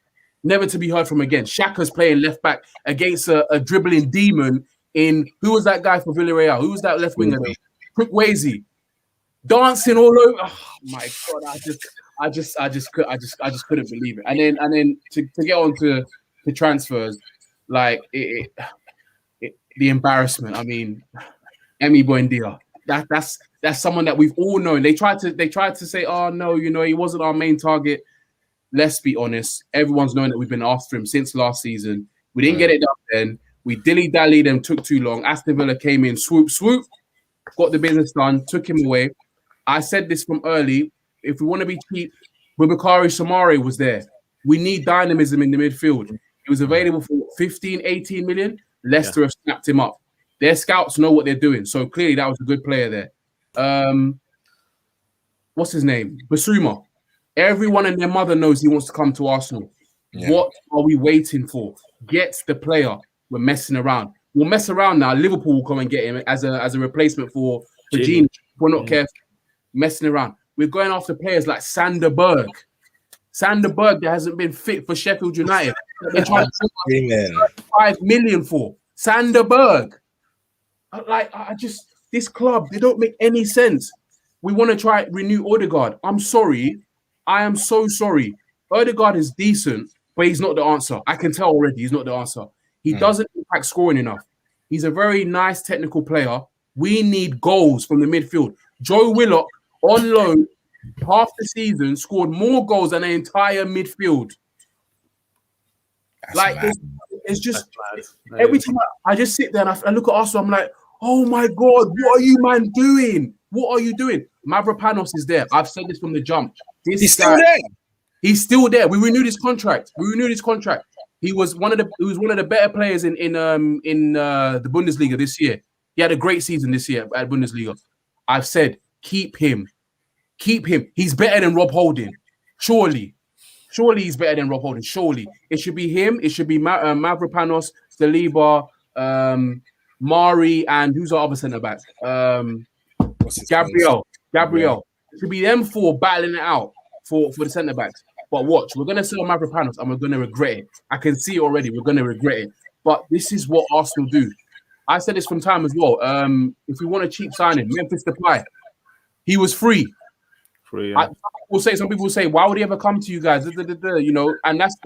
Never to be heard from again. Xhaka's playing left back against a dribbling demon in who was that guy for Villarreal? Who was that left winger? Chukwueze. Dancing all over. Oh my god! I just couldn't believe it. And then to get on to transfers, like the embarrassment. I mean, Emi Buendia. That's someone that we've all known. They tried to say, oh no, he wasn't our main target. Let's be honest. Everyone's known that we've been after him since last season. We didn't get it done then. We dilly-dallied and took too long. Aston Villa came in, swoop, got the business done, took him away. I said this from early. If we want to be cheap, Boubakary Soumare was there. We need dynamism in the midfield. He was available for 15, 18 million. Leicester have snapped him up. Their scouts know what they're doing. So clearly that was a good player there. What's his name? Basuma. Everyone and their mother knows he wants to come to Arsenal. Yeah. What are we waiting for? Get the player. We're messing around. We'll mess around now. Liverpool will come and get him as a replacement for Gene. We're not careful. Messing around. We're going after players like Sander Berg. Sander Berg that hasn't been fit for Sheffield United. They're trying to 5 million for. Sander Berg. This club, they don't make any sense. We want to try renew Odegaard. I'm sorry. I am so sorry. Odegaard is decent, but he's not the answer. I can tell already he's not the answer. He doesn't impact scoring enough. He's a very nice technical player. We need goals from the midfield. Joe Willock, on loan, half the season, scored more goals than the entire midfield. It's just every time I just sit there and I look at Arsenal, I'm like, oh my God, what are you, man, doing? What are you doing? Mavropanos is there. I've said this from the jump. He's still there. He's still there. We renewed his contract. He was one of the better players in the Bundesliga this year. He had a great season this year at Bundesliga. I've said, keep him. He's better than Rob Holding. Surely he's better than Rob Holding. Surely. It should be him. It should be Mavropanos, Saliba, Mari, and who's our other centre-back? Gabriel. Yeah. It should be them four battling it out for the centre-backs. But watch, we're going to sell Mavropanos and we're going to regret it. I can see it already. We're going to regret it. But this is what Arsenal do. I said this from time as well. If we want a cheap signing, Memphis Depay, he was free. Yeah. Some people say, why would he ever come to you guys? And that's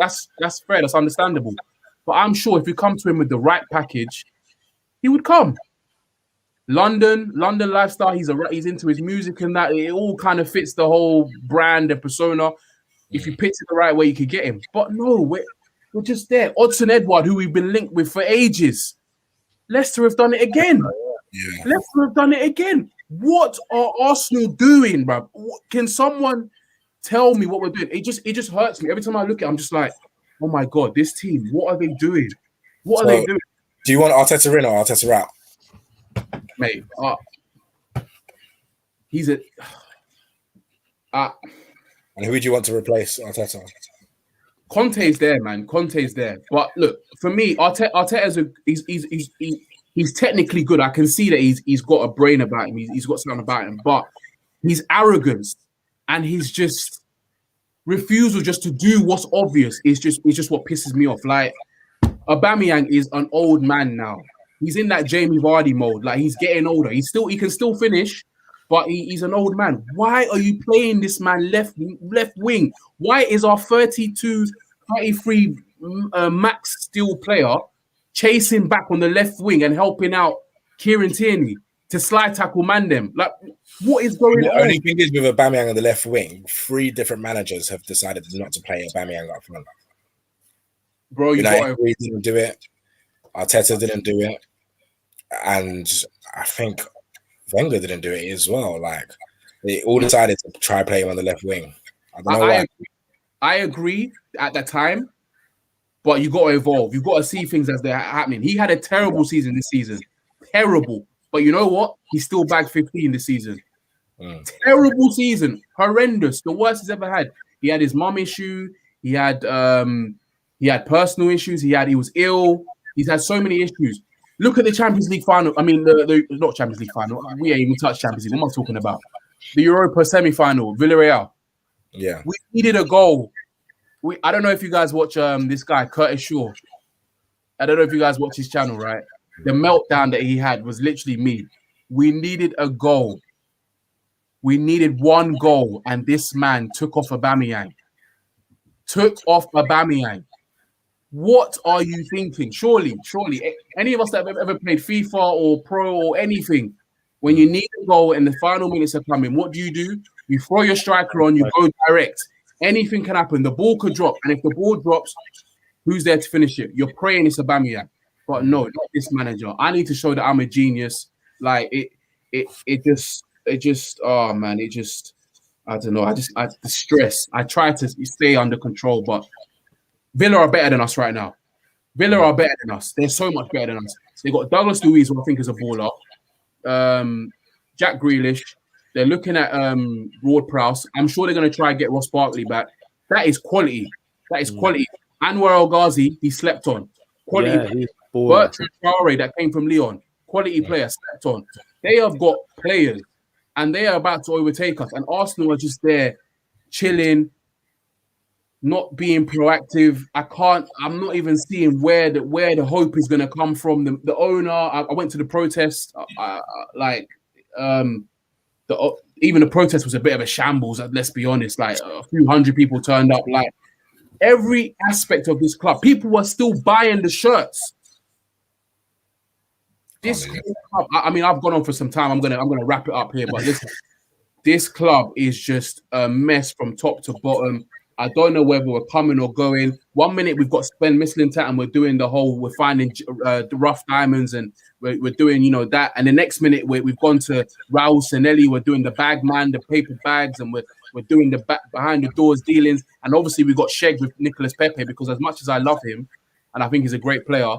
fair. That's understandable. But I'm sure if you come to him with the right package, he would come. London lifestyle. He's into his music and that. It all kind of fits the whole brand and persona. If you pitch it the right way, you could get him. But no, we're just there. Odson Edward, who we've been linked with for ages. Leicester have done it again. Yeah. Leicester have done it again. What are Arsenal doing, bro? Can someone tell me what we're doing? It just hurts me. Every time I look at it, I'm just like, oh my God, this team, what are they doing? What are they doing? Do you want Arteta in or Arteta out? Mate, he's a... and who would you want to replace Arteta? Conte's there, man. Conte's there. But look, for me, Arteta's he's technically good. I can see that he's got a brain about him. He's got something about him. But his arrogance and his just refusal just to do what's obvious is just what pisses me off. Like, Aubameyang is an old man now. He's in that Jamie Vardy mode. Like he's getting older. He can still finish, but he's an old man. Why are you playing this man left wing? Why is our 32, 33 max steel player chasing back on the left wing and helping out Kieran Tierney to slide tackle Mandem? Like, what is going The on? only thing is with Aubameyang on the left wing, 3 different managers have decided not to play Aubameyang up front. Bro, United didn't do it. Arteta didn't do it. And I think Wenger didn't do it as well. Like, they all decided to try play him on the left wing. I don't know why. I agree at that time, but you got to evolve. You got to see things as they're happening. He had a terrible season this season. Terrible. But you know what? He still bagged 15 this season. Terrible season. Horrendous. The worst he's ever had. He had his mum issue. He had personal issues. He was ill. He's had so many issues. Look at the Champions League final. I mean, the not Champions League final. We ain't even touched Champions League. What am I talking about? The Europa semi-final, Villarreal. Yeah. We needed a goal. I don't know if you guys watch this guy, Curtis Shaw. I don't know if you guys watch his channel, right? The meltdown that he had was literally me. We needed a goal. We needed one goal, and this man took off Aubameyang. What are you thinking? Surely, any of us that have ever played FIFA or Pro or anything, when you need a goal and the final minutes are coming, what do? You throw your striker on, you go direct. Anything can happen. The ball could drop, and if the ball drops, who's there to finish it? You're praying it's Aubameyang, but no, not this manager. I need to show that I'm a genius. Like it just. Oh man, I don't know. The stress. I try to stay under control, but Villa are better than us right now. Villa are better than us. They're so much better than us. They got Douglas Luiz, who I think is a baller. Jack Grealish. They're looking at Ward-Prowse. I'm sure they're going to try and get Ross Barkley back. That is quality. Anwar El Ghazi, he slept on. Quality. Bertrand Traore, that came from Lyon. Quality player, slept on. They have got players, and they are about to overtake us. And Arsenal are just there, chilling, not being proactive. I'm not even seeing where the hope is going to come from. The owner, I went to the protest, even the protest was a bit of a shambles. Let's be honest. Like a few hundred people turned up. Like every aspect of this club, people were still buying the shirts. This club, I mean, I've gone on for some time. I'm gonna wrap it up here. But listen, this club is just a mess from top to bottom. I don't know whether we're coming or going. 1 minute we've got Sven Mislintat and we're doing we're finding the rough diamonds and we're doing, that. And the next minute we've gone to Raul Sanelli. We're doing the bag man, the paper bags, and we're doing the behind the doors dealings. And obviously we got shagged with Nicolas Pepe because as much as I love him and I think he's a great player,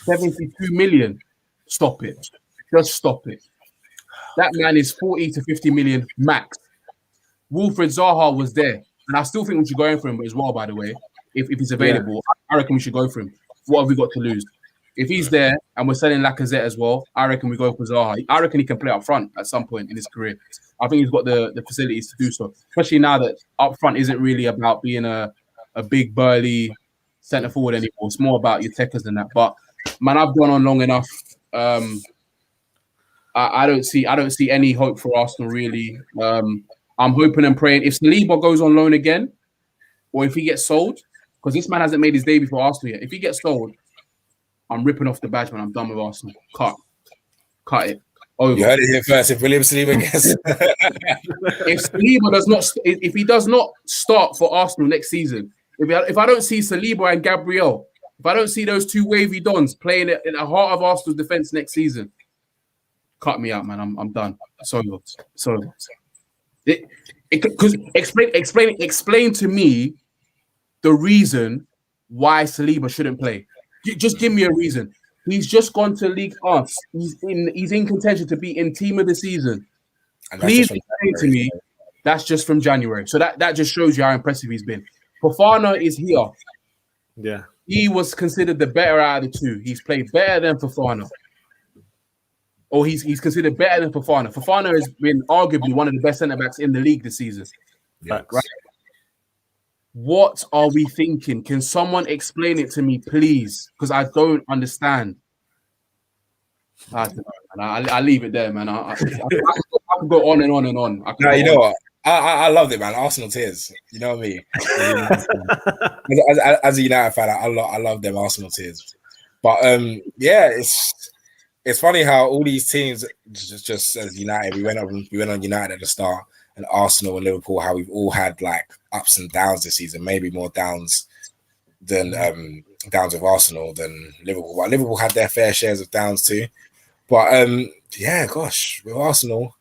72 million. Stop it. Just stop it. That man is 40 to 50 million max. Wilfred Zaha was there. And I still think we should go in for him as well, by the way. If he's available, I reckon we should go for him. What have we got to lose? If he's there and we're selling Lacazette as well, I reckon we go for Zaha. I reckon he can play up front at some point in his career. I think he's got the facilities to do so, especially now that up front isn't really about being a big, burly centre forward anymore. It's more about your techers than that. But, man, I've gone on long enough. I don't see any hope for Arsenal, really. I'm hoping and praying if Saliba goes on loan again, or if he gets sold, because this man hasn't made his debut for Arsenal yet. If he gets sold, I'm ripping off the badge, man. I'm done with Arsenal. Cut it. Over. You heard it here first. If William Saliba gets, if he does not start for Arsenal next season, if I don't see Saliba and Gabriel, if I don't see those two wavy dons playing in the heart of Arsenal's defense next season, cut me out, man. I'm done. Sorry. Because explain to me the reason why Saliba shouldn't play. Just give me a reason. He's just gone to League Us. He's in contention to be in Team of the Season. Please explain to me. That's just from January. So that just shows you how impressive he's been. Fofana is here. Yeah. He was considered the better out of the two. He's played better than Fofana. Or he's considered better than Fofana. Fofana has been arguably one of the best centre-backs in the league this season. Yeah. Right? What are we thinking? Can someone explain it to me, please? Because I don't understand. I don't know, man. I leave it there, man. I could go on and on and on. I could No, go you know on. what? I loved it, man. Arsenal tears. You know what I mean? As a United fan, I love them Arsenal tears. But yeah, it's funny how all these teams just as United, we went on United at the start, and Arsenal and Liverpool, how we've all had like ups and downs this season, maybe more downs than downs with Arsenal than Liverpool. But Liverpool had their fair shares of downs too. But yeah, gosh, with Arsenal,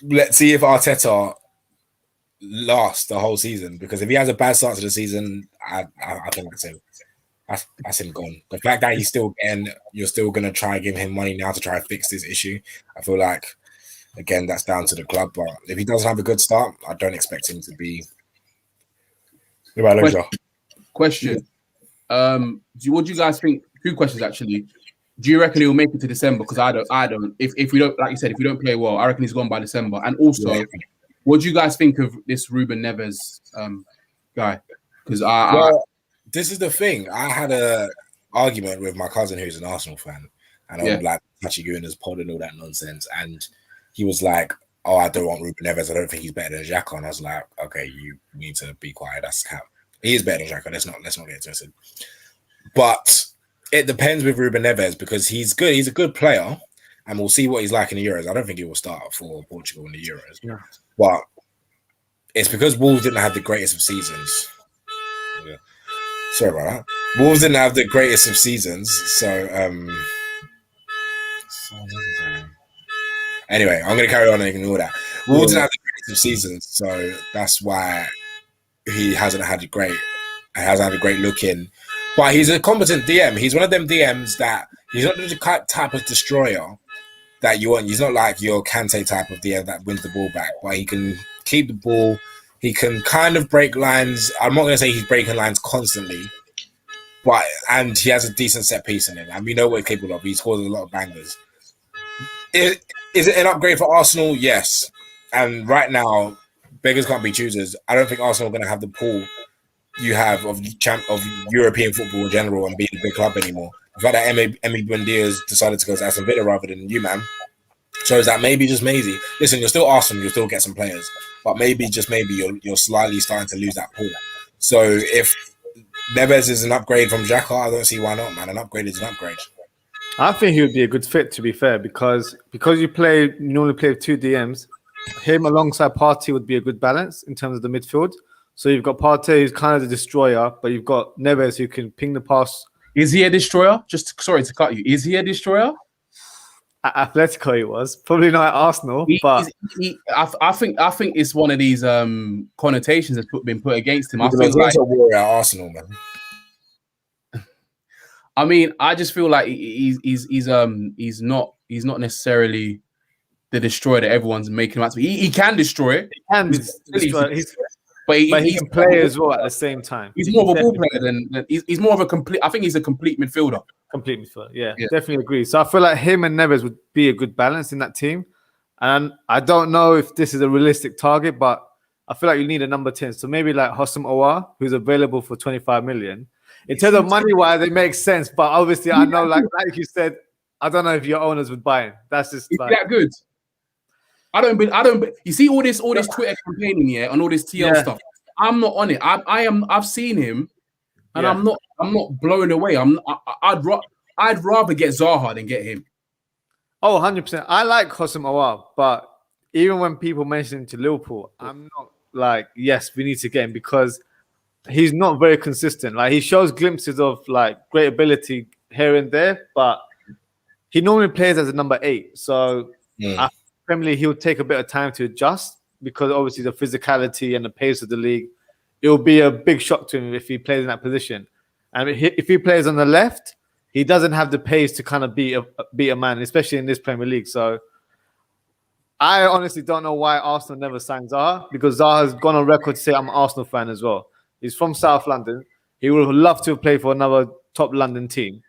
let's see if Arteta lasts the whole season, because if he has a bad start to the season, I think that's him. That's him gone. The fact that you're still going to try and give him money now to try and fix this issue, I feel like, again, that's down to the club. But if he doesn't have a good start, I don't expect him to be. Question. What do you guys think? 2 questions actually. Do you reckon he'll make it to December? Because I don't. If we don't, like you said, if we don't play well, I reckon he's gone by December. And also, what do you guys think of this Ruben Neves guy? Because this is the thing. I had a argument with my cousin who's an Arsenal fan, and I'm like touchy in his pod and all that nonsense. And he was like, "Oh, I don't want Ruben Neves. I don't think he's better than Xhaka." And I was like, "Okay, you need to be quiet. That's cap. He is better than Xhaka. Let's not get twisted." But it depends with Ruben Neves, because he's good. He's a good player, and we'll see what he's like in the Euros. I don't think he will start for Portugal in the Euros. Yeah. But it's because Wolves didn't have the greatest of seasons. Yeah. Sorry about that. Wolves didn't have the greatest of seasons, so anyway, I'm gonna carry on and ignore that. Wolves didn't have the greatest of seasons, so that's why he hasn't had a great look in. But he's a competent DM. He's one of them DMs that he's not the type of destroyer that you want. He's not like your Kante type of DM that wins the ball back, but he can keep the ball. He can kind of break lines. I'm not going to say he's breaking lines constantly, and he has a decent set piece in him. And we know what he's capable of. He scores a lot of bangers. Is it an upgrade for Arsenal? Yes. And right now, beggars can't be choosers. I don't think Arsenal are going to have the pool you have of European football in general and being a big club anymore. The fact that Emi Buendia's decided to go to Aston Villa rather than you, man, shows that maybe, just maybe, listen, you're still Arsenal, you'll still get some players, but maybe, just maybe, you're slightly starting to lose that pool. So if Neves is an upgrade from Xhaka, I don't see why not, man. An upgrade is an upgrade. I think he would be a good fit, to be fair, because you normally play with 2 DMs. Him alongside Partey would be a good balance in terms of the midfield. So you've got Partey, who's kind of the destroyer, but you've got Neves, who can ping the pass. Is he a destroyer? Sorry to cut you. Is he a destroyer? At Atletico, he was probably not at Arsenal. But I think it's one of these connotations that's been put against him. I feel like a warrior at Arsenal, man. I mean, I just feel like he's not necessarily the destroyer that everyone's making him out to be. He can destroy it. He can destroy. But he can play as well at the same time. He's more of a ball player than he's more of a complete. I think he's a complete midfielder. Complete midfielder, yeah, definitely agree. So I feel like him and Neves would be a good balance in that team. And I don't know if this is a realistic target, but I feel like you need a number 10. So maybe like Hossam Aouar, who's available for 25 million. In terms of money-wise, it makes sense. But obviously, I know, like you said, I don't know if your owners would buy him. That's just is that good. I don't. You see all this Twitter campaigning, and all this TL stuff. I'm not on it. I've seen him, and I'm not blown away. I'd rather get Zaha than get him. Oh, 100%. I like Hossam Aouar, but even when people mention him to Liverpool, I'm not like, yes, we need to get him, because he's not very consistent. Like, he shows glimpses of like great ability here and there, but he normally plays as a number 8. So Premier League, he'll take a bit of time to adjust, because obviously the physicality and the pace of the league, it will be a big shock to him if he plays in that position. And if he plays on the left, he doesn't have the pace to kind of beat a man, especially in this Premier League. So I honestly don't know why Arsenal never signed Zaha, because Zaha has gone on record to say, I'm an Arsenal fan as well. He's from South London. He would love to play for another top London team.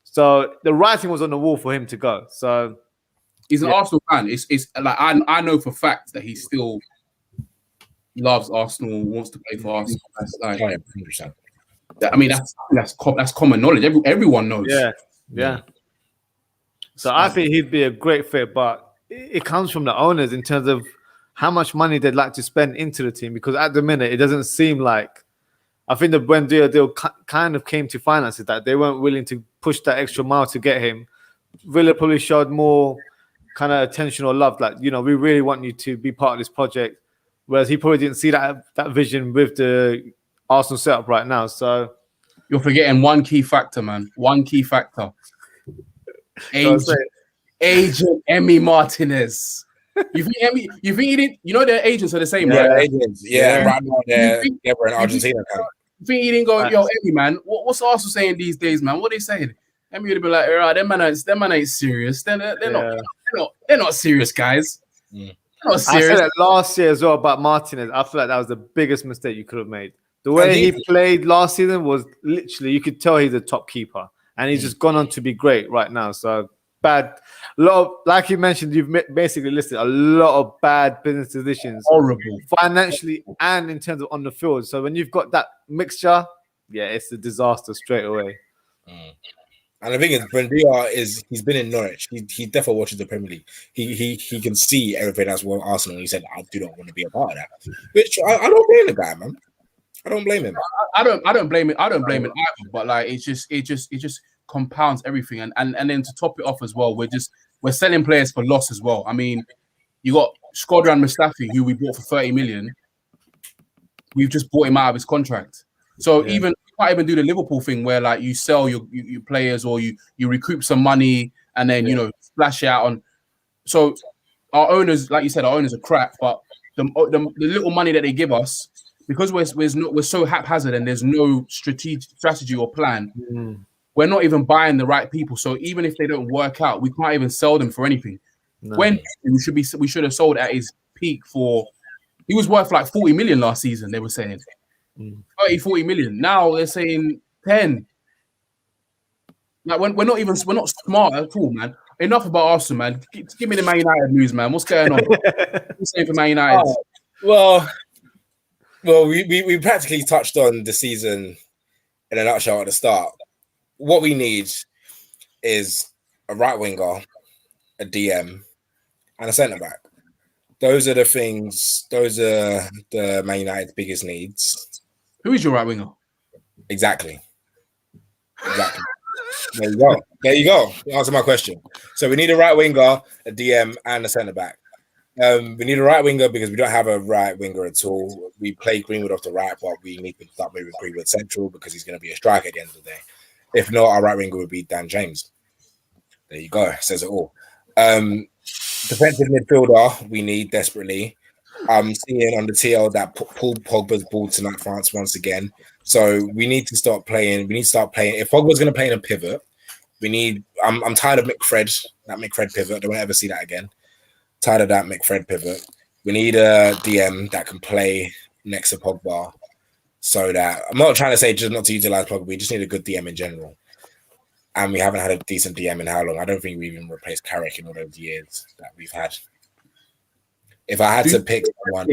So the writing was on the wall for him to go. So he's an Arsenal fan. It's like I know for fact that he's still loves Arsenal, wants to play for Arsenal. That's like, 100%. I mean, that's common knowledge. Everyone knows. Yeah. So I think he'd be a great fit, but it comes from the owners in terms of how much money they'd like to spend into the team. Because at the minute, it doesn't seem like. I think the Buendia deal kind of came to finances that they weren't willing to push that extra mile to get him. Villa probably showed more kind of attention or love, like, we really want you to be part of this project. Whereas he probably didn't see that vision with the Arsenal setup right now. So you're forgetting one key factor, man. One key factor. Agent Emi Martinez. You think he did? You know their agents are the same, right? Agents. Yeah, right now we're in Argentina. You think he didn't go, yo, Emi, man? What's Arsenal saying these days, man? What are they saying? Emi would be like, right, them man ain't serious. They're not serious, guys. They're not serious. I said that last year as well about Martinez. I feel like that was the biggest mistake you could have made. The way he played last season was literally, you could tell he's a top keeper, and he's just gone on to be great right now. So bad. A lot of, like you mentioned, you've basically listed a lot of bad business decisions. Horrible. Financially and in terms of on the field. So when you've got that mixture, it's a disaster straight away. And the thing is, Buendia he's been in Norwich. He definitely watches the Premier League. He can see everything that's with Arsenal. He said, I do not want to be a part of that. Which I don't blame the guy, man. I don't blame him. I don't blame it. I don't blame it either. But like it just compounds everything. And then to top it off as well, we're selling players for loss as well. I mean, you got Shkodran Mustafi, who we bought for 30 million. We've just bought him out of his contract. So you can't even do the Liverpool thing where like you sell your players or you recoup some money and then splash it out on. So our owners, like you said, are crap, but the little money that they give us, because we're so haphazard and there's no strategy or plan, we're not even buying the right people. So even if they don't work out, we can't even sell them for anything. No. When we should have sold at his peak for, he was worth like 40 million last season, they were saying. 40 million. Now they're saying 10. Like we're not smart at all, man. Enough about Arsenal, man. Give me the Man United news, man. What's going on? What's saying for Man United? Well, we practically touched on the season in a nutshell at the start. What we need is a right winger, a DM, and a centre back. Those are the things. Those are the Man United's biggest needs. Who is your right winger? Exactly. There you go. Answer my question. So we need a right winger, a DM, and a centre back. We need a right winger because we don't have a right winger at all. We play Greenwood off the right, but we need to start moving Greenwood central because he's going to be a striker at the end of the day. If not, our right winger would be Dan James. There you go. Says it all. Defensive midfielder we need desperately. I'm seeing on the TL that Paul Pogba's ball tonight France once again. So we need to start playing. If Pogba's going to play in a pivot, we need. I'm tired of that McFred pivot. I don't want to ever see that again. Tired of that McFred pivot. We need a DM that can play next to Pogba. So that I'm not trying to say just not to utilize Pogba. We just need a good DM in general. And we haven't had a decent DM in how long? I don't think we even replaced Carrick in all those years that we've had. If I had to pick one,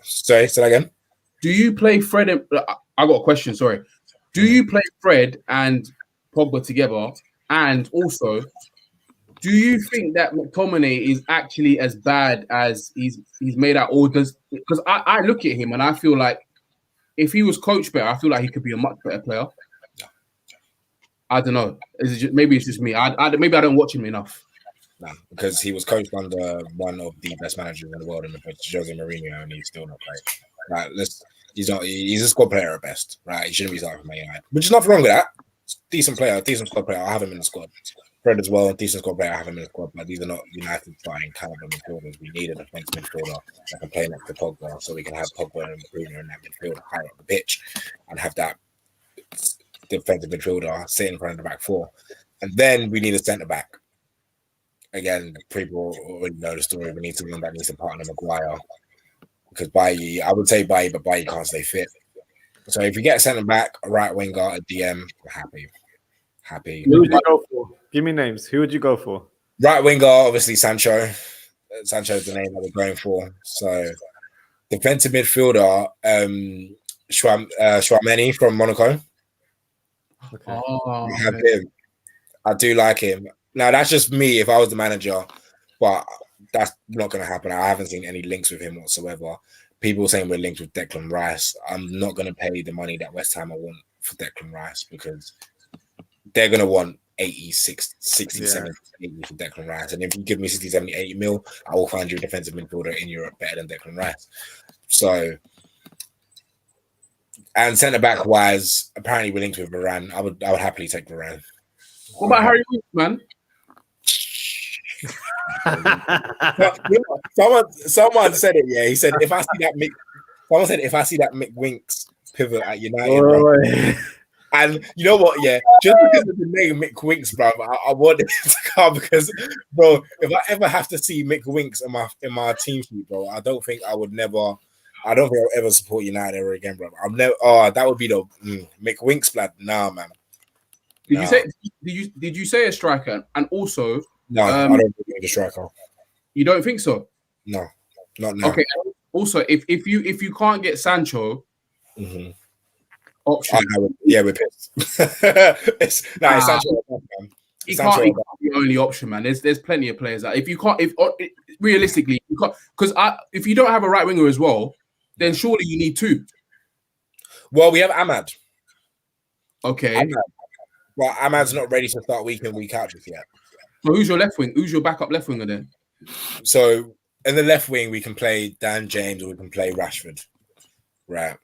sorry, say that again. Do you play Fred? I got a question. Sorry. Do you play Fred and Pogba together? And also, do you think that McTominay is actually as bad as he's made out? Or because I look at him and I feel like if he was coached better, I feel like he could be a much better player. I don't know. Maybe it's just me. Maybe I don't watch him enough. No, because he was coached under one of the best managers in the world, Jose Mourinho, and he's still not playing. Right, he's a squad player at best, right? He shouldn't be starting for Man United, which is nothing wrong with that. Decent squad player. I have him in the squad. Fred as well, decent squad player. I have him in the squad, but these are not United starting caliber midfielders. We need a defensive midfielder that can play next to Pogba, so we can have Pogba and Bruno in that midfield higher up the pitch, and have that defensive midfielder sit in front of the back four, and then we need a centre back. Again, people already know the story. We need someone that needs to partner Maguire because Bailly, I would say Bailly, but Bailly can't stay fit. So if you get a centre back, a right winger, a DM, we're happy. Who would you go for? Give me names. Who would you go for? Right winger, obviously Sancho. Sancho's the name that we're going for. So Defensive midfielder, Chouameni from Monaco. Okay. Oh, I have him. I do like him. Now that's just me if I was the manager, but that's not going to happen. I haven't seen any links with him whatsoever. People saying we're linked with Declan Rice. I'm not going to pay the money that West Ham want for Declan Rice because they're going to want 80, 60, 70, 80 for Declan Rice. And if you give me 60, 70, 80 mil, I will find you a defensive midfielder in Europe better than Declan Rice. So, and centre back wise, apparently we're linked with Varane. I would happily take Varane. What about Harry Winks, man? Someone said it. Yeah, he said if I see that Mick Winks pivot at United, bro, and you know what? Yeah, just because of the name Mick Winks, bro, I want it to come because, bro, if I ever have to see Mick Winks in my team sheet, bro, I don't think I'll ever support United ever again, bro. I'm never. Oh, that would be the Mick Winks, blood. Nah, man. Did you say a striker? And also, no, I don't think a striker. You don't think so? No, not now. Okay. Also, if you can't get Sancho, option. Yeah, we're pissed. It's Sancho. He can't be the only option, man. There's plenty of players that if realistically you can't, because if you don't have a right winger as well, then surely you need two. Well, we have Ahmad. Okay. Well, Ahmad's not ready to start week in, week out just yet. So who's your left wing? Who's your backup left winger then? So in the left wing, we can play Dan James or we can play Rashford, right?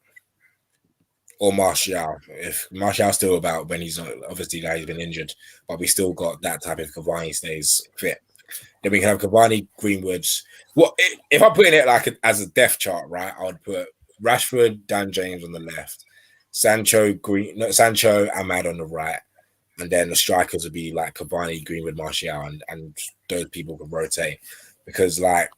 Or Martial. If Martial's still about when he's not, obviously he's been injured, but we still got that type of Cavani stays fit. Then we can have Cavani, Greenwood. What if I put in it like as a depth chart, right? I would put Rashford, Dan James on the left, Sancho, Ahmad on the right. And then the strikers would be like Cavani, Greenwood, Martial, and those people can rotate because like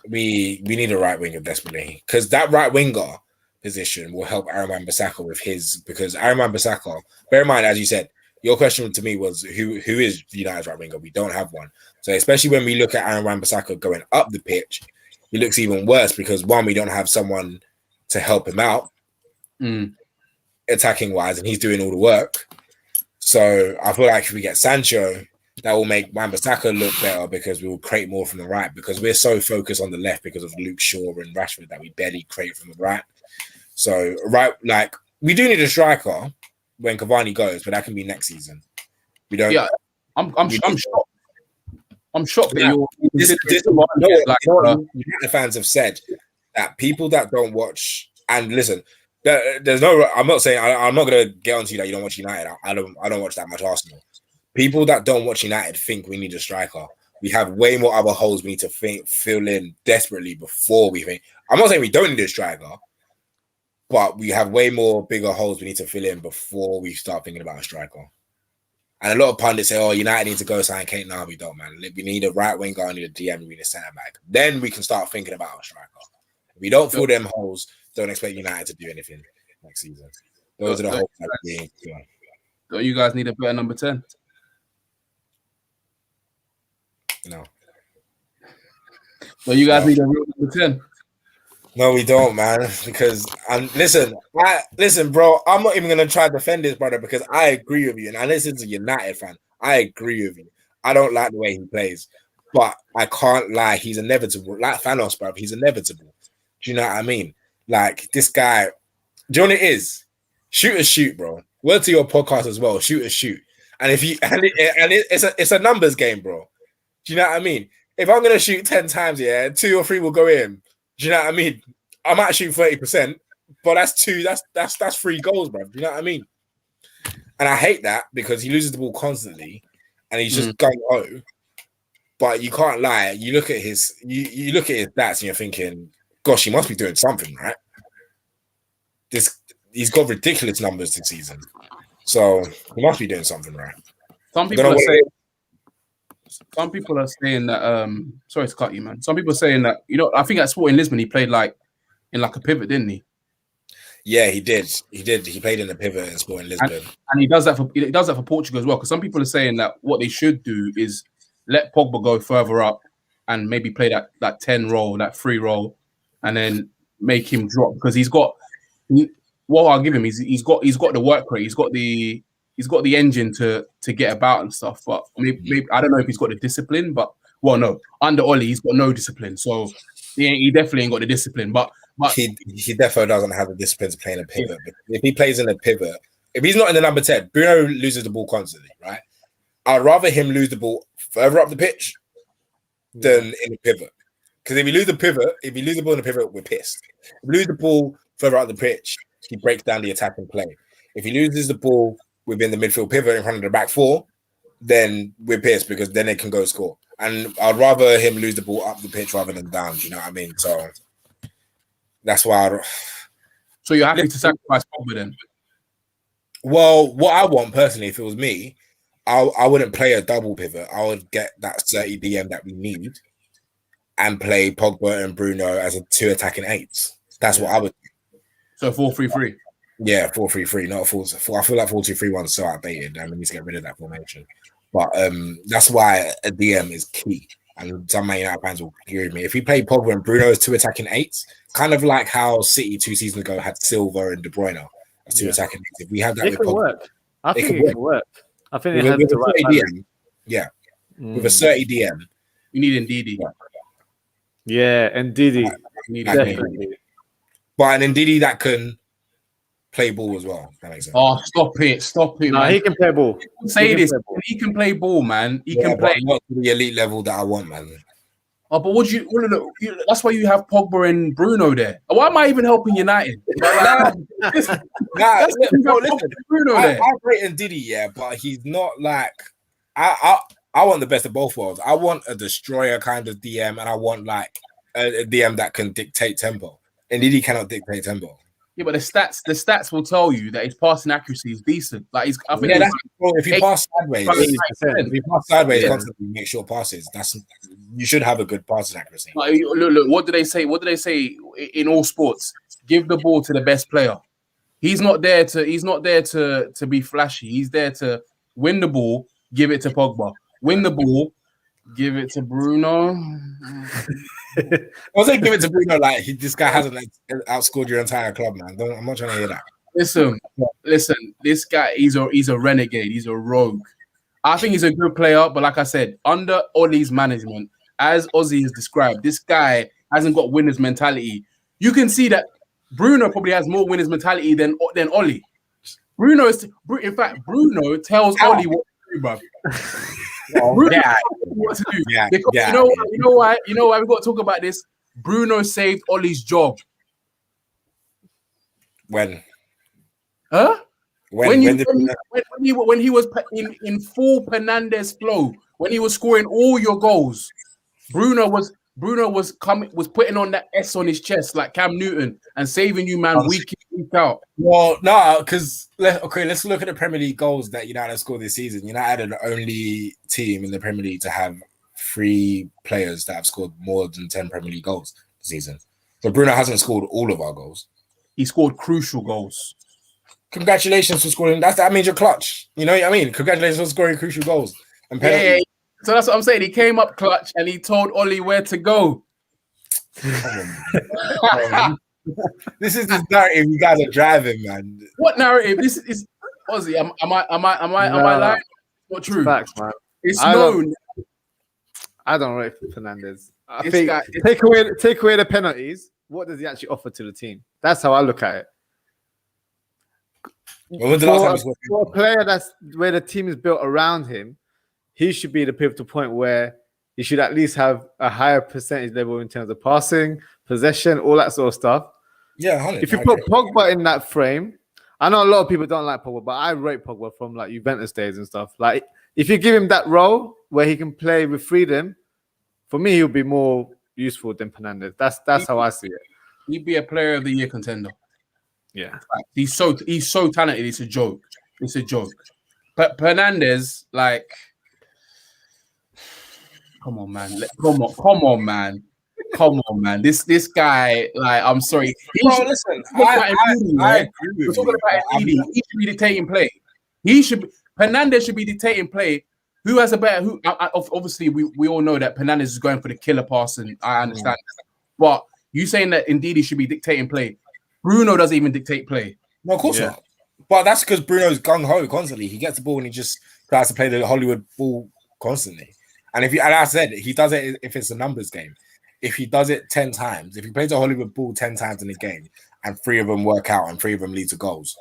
we need a right winger desperately because that right winger position will help Aaron Wan-Bissaka with his because Aaron Wan-Bissaka. Bear in mind, as you said, your question to me was who is United's right winger? We don't have one, so especially when we look at Aaron Wan-Bissaka going up the pitch, it looks even worse because one, we don't have someone to help him out attacking wise, and he's doing all the work. So I feel like if we get Sancho, that will make Wan-Bissaka look better because we will create more from the right because we're so focused on the left because of Luke Shaw and Rashford that we barely create from the right. So like we do need a striker when Cavani goes, but that can be next season. We don't. Yeah, I'm shocked. I'm shocked that you're. United fans have said that people that don't watch and listen. There's no. I'm not saying. I'm not gonna get onto you that you don't watch United. I don't watch that much Arsenal. People that don't watch United think we need a striker. We have way more other holes we need to fill in desperately before we think. I'm not saying we don't need a striker, but we have way more bigger holes we need to fill in before we start thinking about a striker. And a lot of pundits say, "Oh, United need to go sign Kane." No, we don't, man. We need a right winger, we need a DM, we need a centre back. Then we can start thinking about a striker. If we don't fill them holes. Don't expect United to do anything next season. Those are the whole thing. Don't you guys need a better number 10? No. Don't you guys need a real number 10? No, we don't, man. Because listen, bro. I'm not even gonna try to defend this brother because I agree with you, and I listen to United fan. I agree with you. I don't like the way he plays, but I can't lie. He's inevitable. Like Thanos, bro. He's inevitable. Do you know what I mean? Like this guy, do you know what it is? Shoot or shoot, bro. Word to your podcast as well. Shoot or shoot. And if you it's a numbers game, bro. Do you know what I mean? If I'm gonna shoot 10 times, 2 or 3 will go in. Do you know what I mean? I might shoot 30%, but that's 3 goals, bro. Do you know what I mean? And I hate that because he loses the ball constantly, and he's just gung ho. But you can't lie. You look at his stats, and you're thinking, gosh, he must be doing something, right? He's got ridiculous numbers this season. So he must be doing something right. Some people are saying that sorry to cut you, man. Some people are saying that, I think at Sporting Lisbon he played like in like a pivot, didn't he? Yeah, he did. He played in the pivot in Sporting Lisbon. And he does that for Portugal as well. Because some people are saying that what they should do is let Pogba go further up and maybe play that 10 role, that free role, and then make him drop because what I'll give him is he's got the work rate, he's got the engine to get about and stuff. But maybe I don't know if he's got the discipline. But well, no, under Ollie he's got no discipline, so he definitely ain't got the discipline. But he definitely doesn't have the discipline to play in a pivot. Yeah. If he plays in a pivot, if he's not in the number 10, Bruno loses the ball constantly, right? I'd rather him lose the ball further up the pitch than in the pivot. Because if you lose the ball in the pivot, we're pissed. If you lose the ball further up the pitch, he breaks down the attacking play. If he loses the ball within the midfield pivot in front of the back four, then we're pissed because then they can go score. And I'd rather him lose the ball up the pitch rather than down. Do you know what I mean? So that's why. So you're happy to sacrifice Pogba then? Well, what I want personally, if it was me, I wouldn't play a double pivot. I would get that 30 DM that we need and play Pogba and Bruno as a 2 attacking 8s. That's what I would do. So 4-3-3. Yeah, 4-3-3, not a 4. I feel like 4-2-3-1 is so outdated. We need to get rid of that formation. But that's why a DM is key. And some Man United fans will agree with me. If we play Pogba and Bruno as 2 attacking 8s, kind of like how City 2 seasons ago had Silva and De Bruyne as 2 attacking 8s. If we have that, it can work. I think it can work. I think it has the right DM. Yeah, with a 30 DM, you need Ndidi. Yeah, Ndidi. Definitely. But an Ndidi that can play ball as well. That makes sense. Oh, stop it! No, he can play ball. He can play ball, man. He can play not to the elite level that I want, man. Oh, but would you? That's why you have Pogba and Bruno there. Why am I even helping United? Listen, Bruno I there. rate Ndidi, yeah, but he's not like I want the best of both worlds. I want a destroyer kind of DM, and I want like a DM that can dictate tempo. Ndidi cannot dictate tempo. Yeah, but the stats will tell you that his passing accuracy is decent. Like I think if you pass sideways, constantly make short passes. You should have a good passing accuracy. Like, look, what do they say? What do they say in all sports? Give the ball to the best player. He's not there to be flashy. He's there to win the ball, give it to Pogba. Win the ball, give it to Bruno. I was saying give it to Bruno like this guy hasn't outscored your entire club, man. I'm not trying to hear that. Listen. This guy, he's a renegade. He's a rogue. I think he's a good player, but like I said, under Ollie's management, as Ozzy has described, this guy hasn't got winner's mentality. You can see that Bruno probably has more winner's mentality than Ollie. In fact, Bruno tells Ollie what to do, bro. What to do. You know why we got to talk about this. Bruno saved Ollie's job. When he was in full Fernandez flow, when he was scoring all your goals, Bruno was putting on that S on his chest like Cam Newton and saving you, man, week in, week out. Well, no, because let's look at the Premier League goals that United scored this season. United are the only team in the Premier League to have 3 players that have scored more than 10 Premier League goals this season. So Bruno hasn't scored all of our goals. He scored crucial goals. Congratulations for scoring. That means you're clutch. You know what I mean? Congratulations for scoring crucial goals and penalties. Yeah. So that's what I'm saying. He came up clutch and he told Ollie where to go. This is the narrative you guys are driving, man. What narrative? This is Ozzy. Am I lying? Not true. Facts, man. It's known. I don't rate Fernandez. I think take away the penalties. What does he actually offer to the team? That's how I look at it. For a player that's where the team is built around him, he should be the pivotal point where he should at least have a higher percentage level in terms of passing, possession, all that sort of stuff. Yeah, if you put Pogba in that frame, I know a lot of people don't like Pogba, but I rate Pogba from like Juventus days and stuff. Like if you give him that role where he can play with freedom, for me he'll be more useful than Fernandez. That's how I see it. He'd be a player of the year contender. Yeah, he's so talented. It's a joke. But Fernandez, like, come on, man. This guy, like, I'm sorry. Listen, I agree with you. He should be dictating play. Fernandez should be dictating play. Who has a better? Obviously, we all know that Fernandez is going for the killer pass, and I understand. But You saying that indeed he should be dictating play. Bruno doesn't even dictate play. No, of course not. But that's because Bruno's gung ho constantly. He gets the ball and he just tries to play the Hollywood ball constantly. And and I said, he does it if it's a numbers game. If he does it 10 times, if he plays a Hollywood ball 10 times in a game and 3 of them work out and 3 of them lead to goals,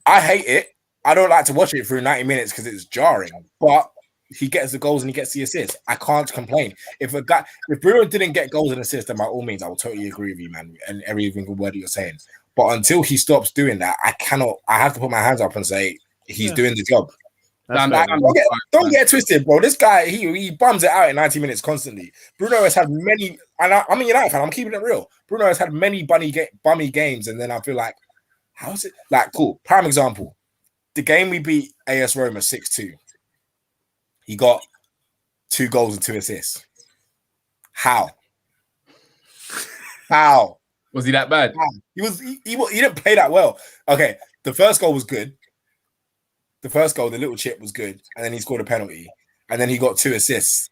I hate it. I don't like to watch it through 90 minutes because it's jarring. But he gets the goals and he gets the assists. I can't complain. If Bruno didn't get goals and assists, then by all means, I will totally agree with you, man, and every single word that you're saying. But until he stops doing that, I have to put my hands up and say he's doing the job. Don't get twisted, bro. This guy, he bums it out in 90 minutes constantly. Bruno has had many, and I'm a United fan, I'm keeping it real. Bruno has had many bummy games, and then I feel like, how is it? Like, cool. Prime example. The game we beat AS Roma 6-2. He got 2 goals and 2 assists. How? Was he that bad? He didn't play that well. Okay, the first goal was good. The first goal, the little chip was good, and then he scored a penalty, and then he got 2 assists.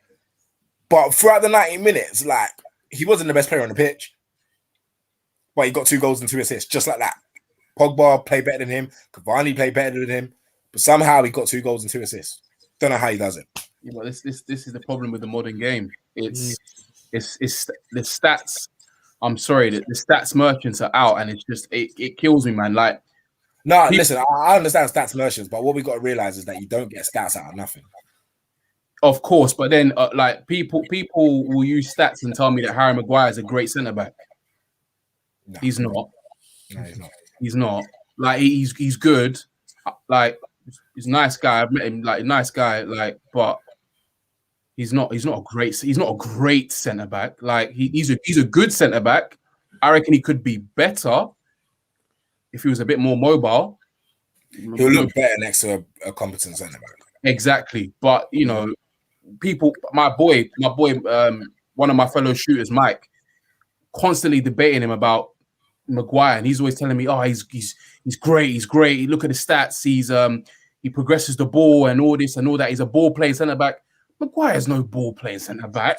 But throughout the 90 minutes, like, he wasn't the best player on the pitch, but he got 2 goals and 2 assists, just like that. Pogba played better than him. Cavani played better than him, but somehow he got 2 goals and 2 assists. Don't know how he does it. Yeah, but this is the problem with the modern game. It's the stats. I'm sorry, the stats merchants are out, and it's just it kills me, man. Like, listen, I understand stats merchants, but what we got to realize is that you don't get stats out of nothing. Of course, but then like people will use stats and tell me that Harry Maguire is a great centre back. No. He's not. No, he's not. He's not. Like, he's good. Like, he's a nice guy. I've met him. Like, a nice guy. Like, but he's not a great centre back. Like, he's a good centre back. I reckon he could be better if he was a bit more mobile. He'll look better next to a competent centre back. Exactly. But you know, my boy, one of my fellow shooters, Mike, constantly debating him about Maguire, and he's always telling me, "Oh, he's great. Look at the stats. He progresses the ball and all this and all that. He's a ball playing centre back." Maguire's no ball playing centre back.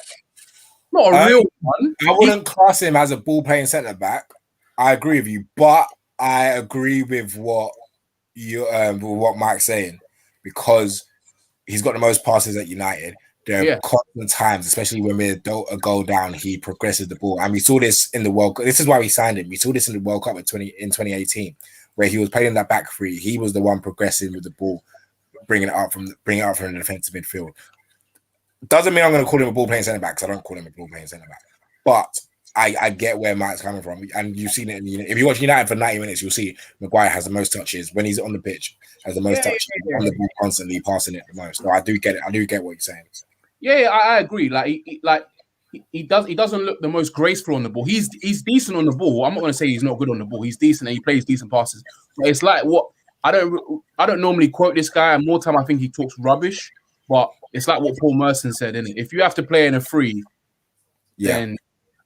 Not a real one. I wouldn't class him as a ball playing centre back. I agree with you, but I agree with what Mike's saying, because he's got the most passes at United. There are constant times, especially when we're a goal down, he progresses the ball. And we saw this in the World Cup. This is why we signed him. We saw this in the World Cup in 2018, where he was playing that back three. He was the one progressing with the ball, bringing it up from the defensive midfield. Doesn't mean I'm going to call him a ball playing centre back, because I don't call him a ball playing centre back. But I get where Mike's coming from, and you've seen it. If you watch United for 90 minutes, you'll see Maguire has the most touches when he's on the pitch. Has the most touches on the ball, constantly passing it the most. So I do get it. I do get what you're saying. Yeah, I agree. He doesn't look the most graceful on the ball. He's decent on the ball. I'm not going to say he's not good on the ball. He's decent and he plays decent passes. But it's like what I don't normally quote this guy. And more time I think he talks rubbish. But it's like what Paul Merson said, isn't it? If you have to play in a free, then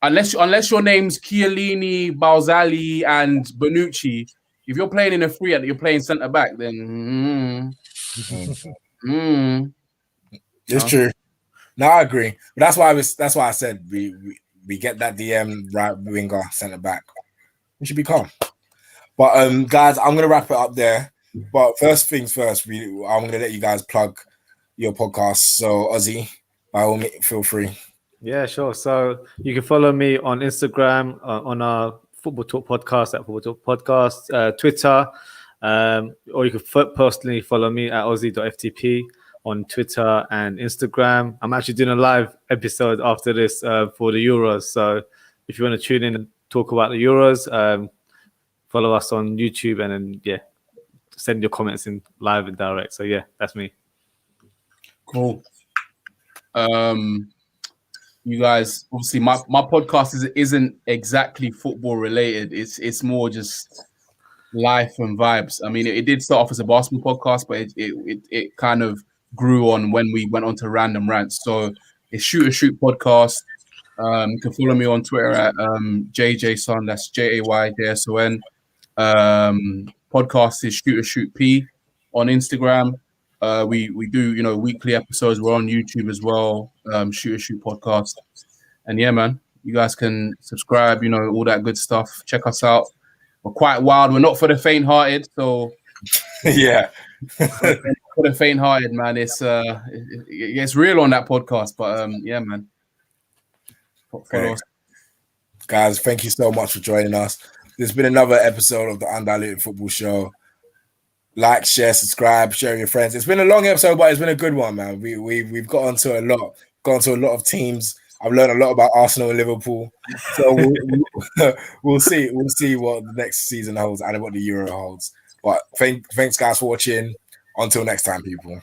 unless your name's Chiellini, Balzali, and Bonucci, if you're playing in a free and you're playing centre back, then it's true. No, I agree. But that's why I said we get that DM right winger centre back. We should be calm. But guys, I'm gonna wrap it up there. But first things first, I'm gonna let you guys plug your podcast. So Ozzy, by all means, feel free. Yeah, sure. So you can follow me on Instagram on our Football Talk podcast at Football Talk Podcast, Twitter, or you can personally follow me at Ozzy.ftp on Twitter and Instagram. I'm actually doing a live episode after this for the Euros. So if you want to tune in and talk about the Euros, follow us on YouTube and then send your comments in live and direct. So that's me. Cool. You guys, obviously, my podcast isn't exactly football related. It's more just life and vibes. I mean, it did start off as a basketball podcast, but it kind of grew on when we went on to random rants. So it's Shoot podcast. You can follow me on Twitter at JJson. That's JAYJSON. Podcast is Shoot P on Instagram. We do weekly episodes. We're on YouTube as well. Shoot podcast, and man, You guys can subscribe, you know, all that good stuff. Check us out. We're quite wild. We're not for the faint-hearted, so Yeah. for the faint-hearted, man. It's real on that podcast, but yeah, man. Follow us. Guys, thank you so much for joining us. There's been another episode of the Undiluted Football Show. Like, share, subscribe, share with your friends. It's been a long episode, but it's been a good one, man. We've got onto a lot of teams. I've learned a lot about Arsenal and Liverpool. So we'll see what the next season holds and what the Euro holds. But thanks guys for watching. Until next time, people.